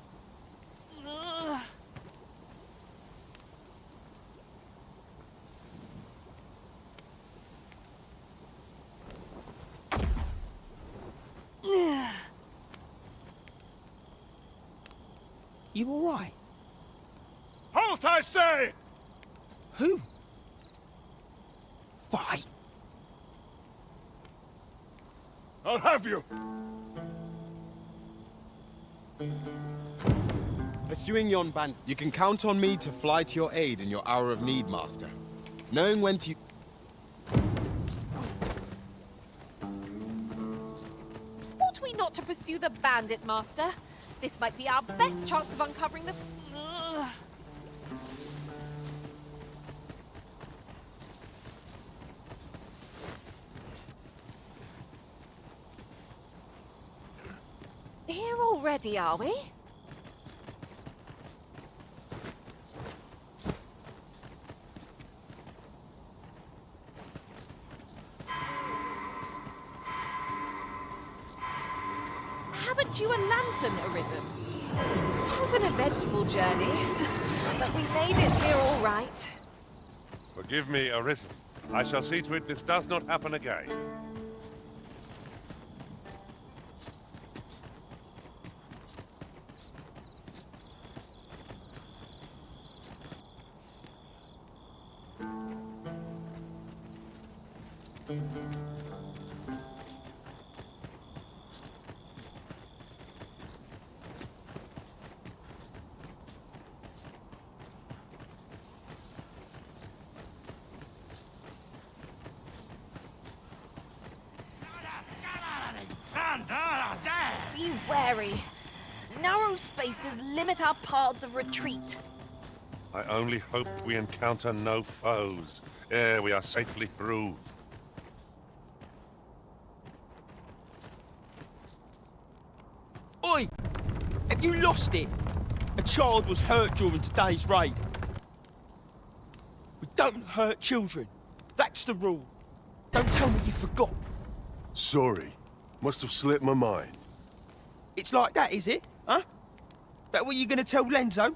S25: You alright?
S8: Halt, I say!
S25: Who? Fight!
S8: I'll have you!
S16: Pursuing yon band, you can count on me to fly to your aid in your hour of need, Master. Knowing when to...
S15: Ought we not to pursue the bandit, Master? This might be our best chance of uncovering the... Here already, are we? Haven't you a lantern arisen? It was an eventful journey, but we made it here all right.
S2: Forgive me, Arisen. I shall see to it this does not happen again.
S15: Be wary. Narrow spaces limit our paths of retreat.
S2: I only hope we encounter no foes ere we are safely through.
S25: Oi! Have you lost it? A child was hurt during today's raid. We don't hurt children. That's the rule. Don't tell me you forgot.
S9: Sorry. Must have slipped my mind.
S25: It's like that, is it? Huh? That what you're gonna tell Lenzo?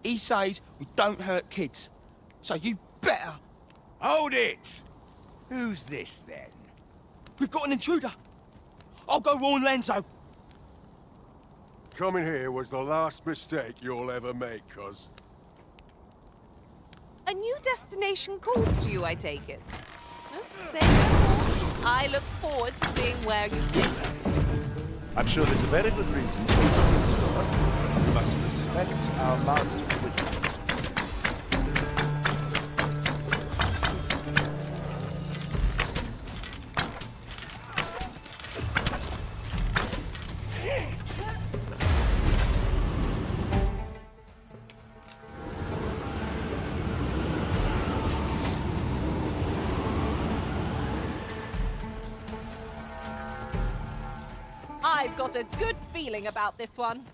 S25: He says we don't hurt kids. So you better...
S10: Hold it! Who's this, then?
S25: We've got an intruder. I'll go warn Lenzo.
S9: Coming here was the last mistake you'll ever make, cuz.
S15: A new destination calls to you, I take it. Say no more. I look forward to seeing where you take us.
S2: I'm sure there's a very good reason to explore. We must respect our master's wishes.
S15: I've got a good feeling about this one.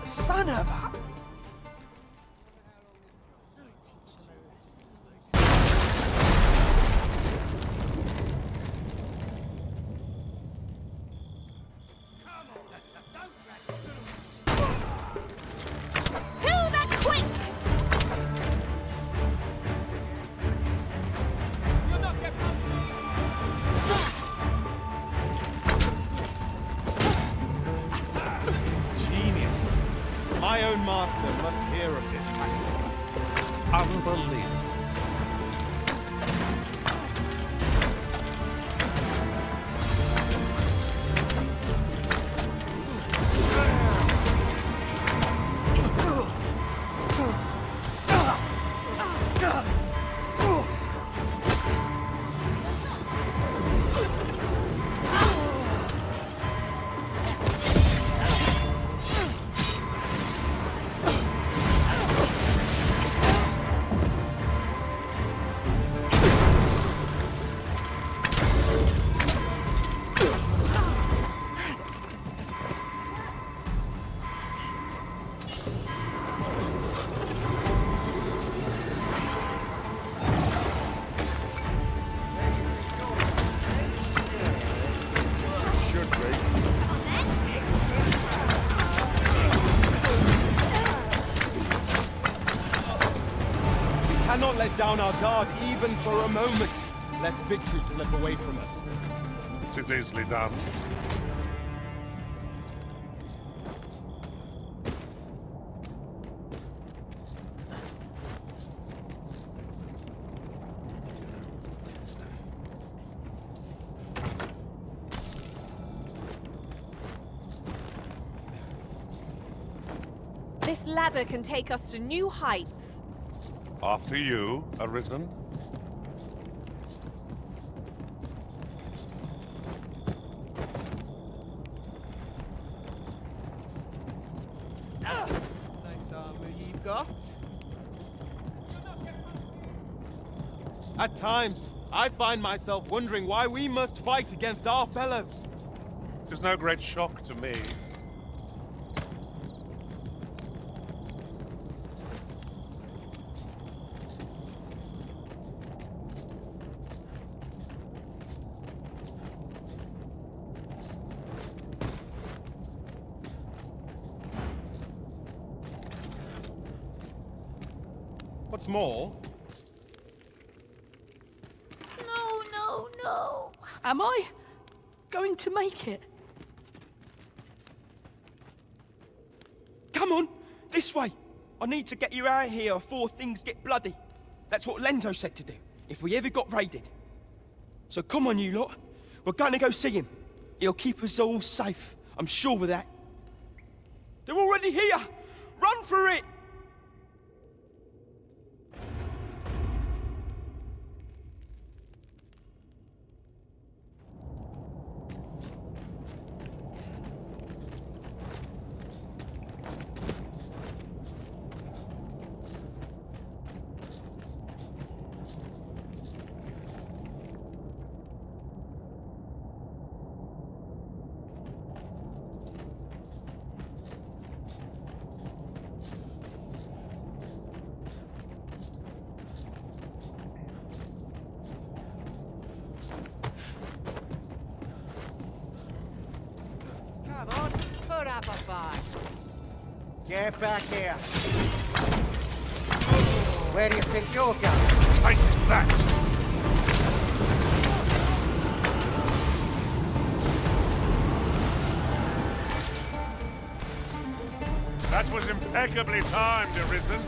S25: Son of a...
S16: My own master must hear of this tactic.
S2: Unbelievable.
S16: Cannot let down our guard even for a moment, lest victory slip away from us.
S2: 'Tis easily done.
S15: This ladder can take us to new heights.
S2: After you, Arisen.
S18: Nice armor you've got.
S16: At times, I find myself wondering why we must fight against our fellows.
S2: 'Tis no great shock to me.
S16: What's more,
S18: No. Am I going to make it?
S25: Come on, this way. I need to get you out of here before things get bloody. That's what Lenzo said to do, if we ever got raided. So come on, you lot. We're gonna go see him. He'll keep us all safe. I'm sure of that. They're already here! Run for it!
S6: Come on, put up a fight. Get back here. Where do you think you're going?
S2: Take that! That was impeccably timed, Arisen.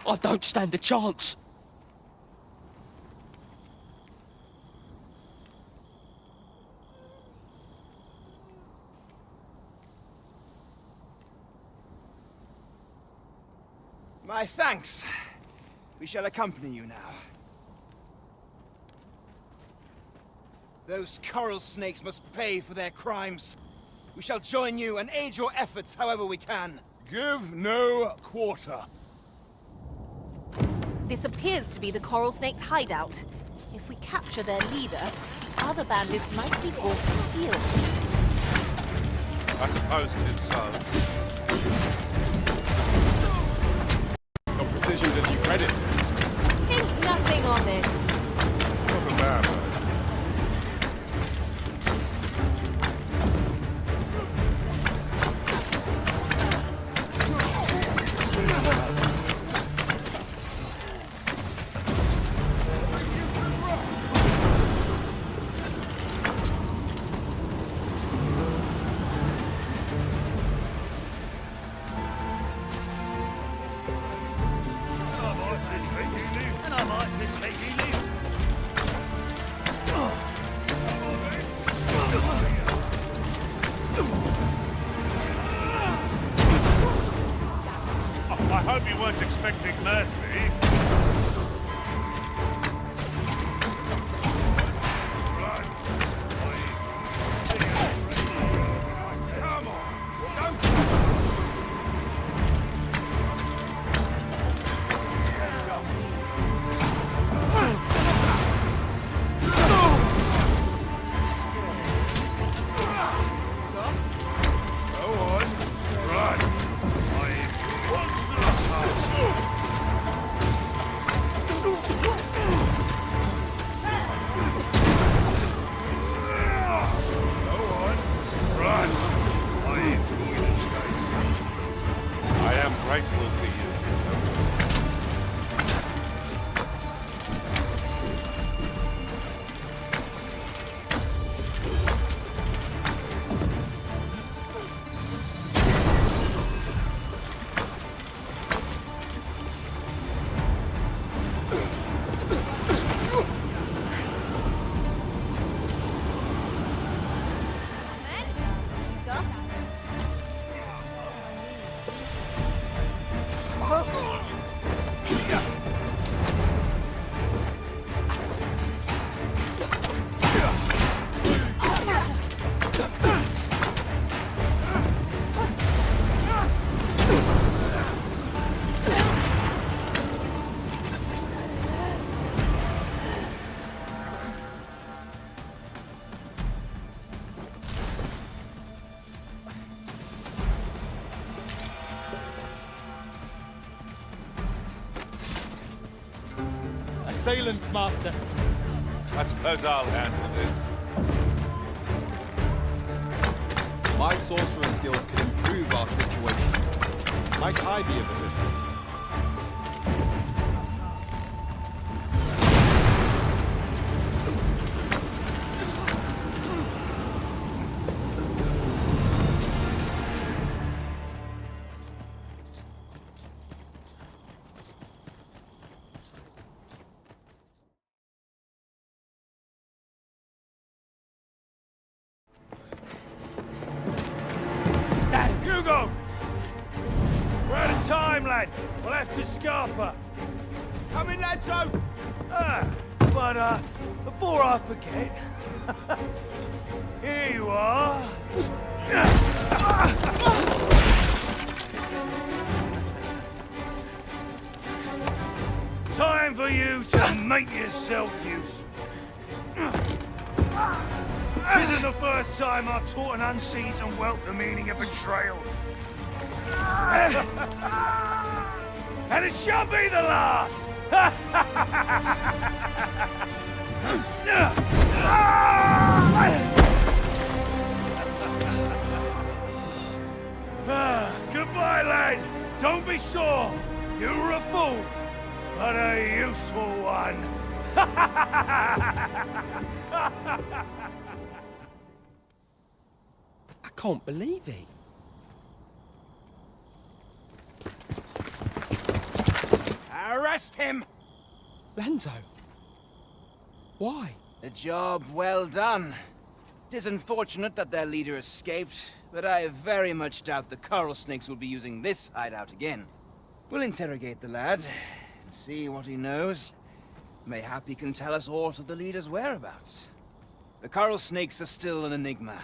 S25: I don't stand a chance.
S10: My thanks. We shall accompany you now. Those coral snakes must pay for their crimes. We shall join you and aid your efforts however we can.
S9: Give no quarter.
S15: This appears to be the Coral Snake's hideout. If we capture their leader, the other bandits might be brought to heel.
S2: I suppose 'tis so.
S16: Your precision does you credit.
S15: Think nothing of it.
S9: Not a bad one.
S2: I hope you weren't expecting mercy.
S16: Assailants, Master.
S2: I suppose I'll handle this.
S16: My sorcerer skills could improve our situation. Might I be of assistance?
S2: Hugo! We're out of time, lad. We'll have to scarper. Come in, lads, but before I forget, here you are. Time for you to make yourself useful. Tisn't the first time I've taught an unseasoned whelp the meaning of betrayal. And it shall be the last! Goodbye, lad. Don't be sore. You were a fool, but a useful one.
S25: I can't believe it.
S11: Arrest him!
S25: Lanzo. Why?
S11: A job well done. It is unfortunate that their leader escaped, but I very much doubt the coral snakes will be using this hideout again. We'll interrogate the lad, and see what he knows. Mayhap he can tell us aught of the leader's whereabouts. The coral snakes are still an enigma.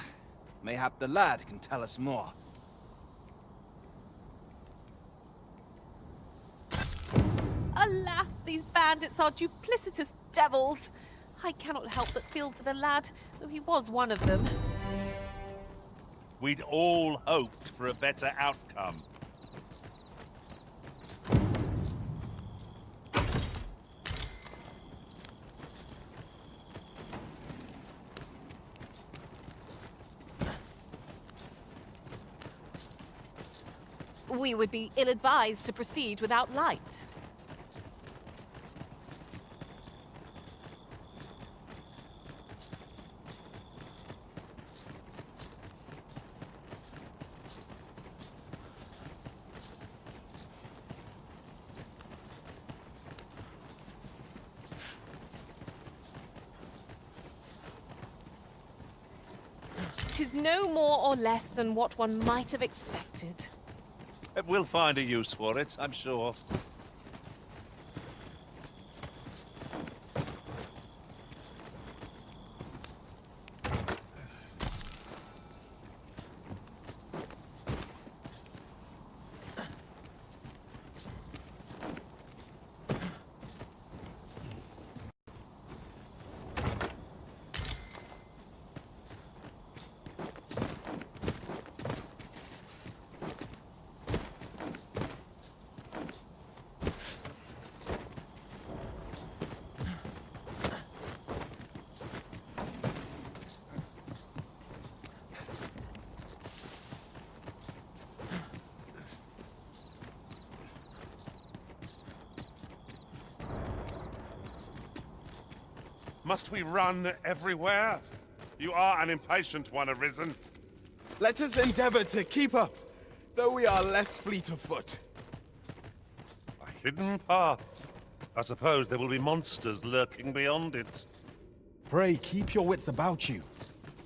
S11: Mayhap the lad can tell us more.
S15: Alas, these bandits are duplicitous devils. I cannot help but feel for the lad, though he was one of them.
S2: We'd all hoped for a better outcome.
S15: We would be ill-advised to proceed without light. Tis no more or less than what one might have expected.
S2: We'll find a use for it, I'm sure. Must we run everywhere? You are an impatient one, Arisen.
S16: Let us endeavor to keep up, though we are less fleet of foot.
S2: A hidden path. I suppose there will be monsters lurking beyond it.
S16: Pray, keep your wits about you.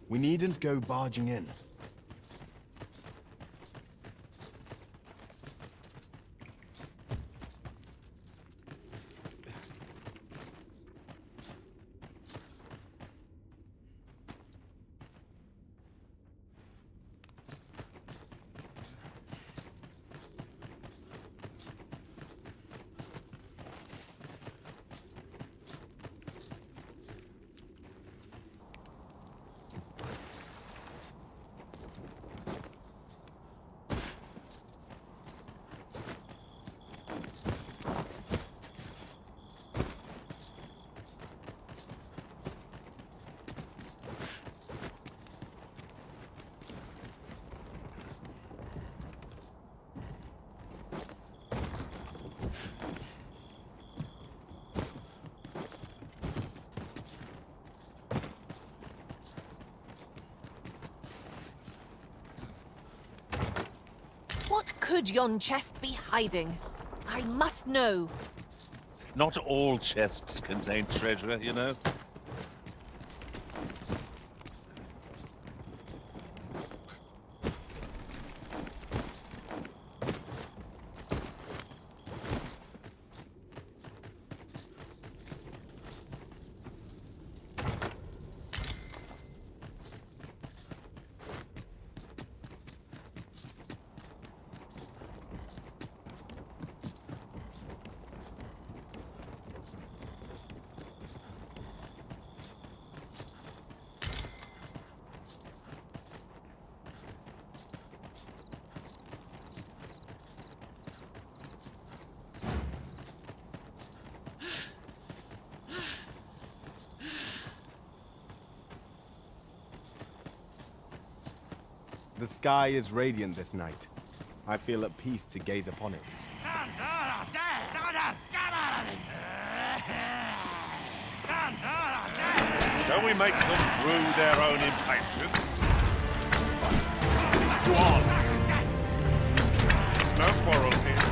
S16: We needn't go barging in.
S15: What could yon chest be hiding? I must know.
S2: Not all chests contain treasure, you know.
S16: The sky is radiant this night. I feel at peace to gaze upon it.
S2: Shall we make them rue their own impatience? To arms! No quarrel here.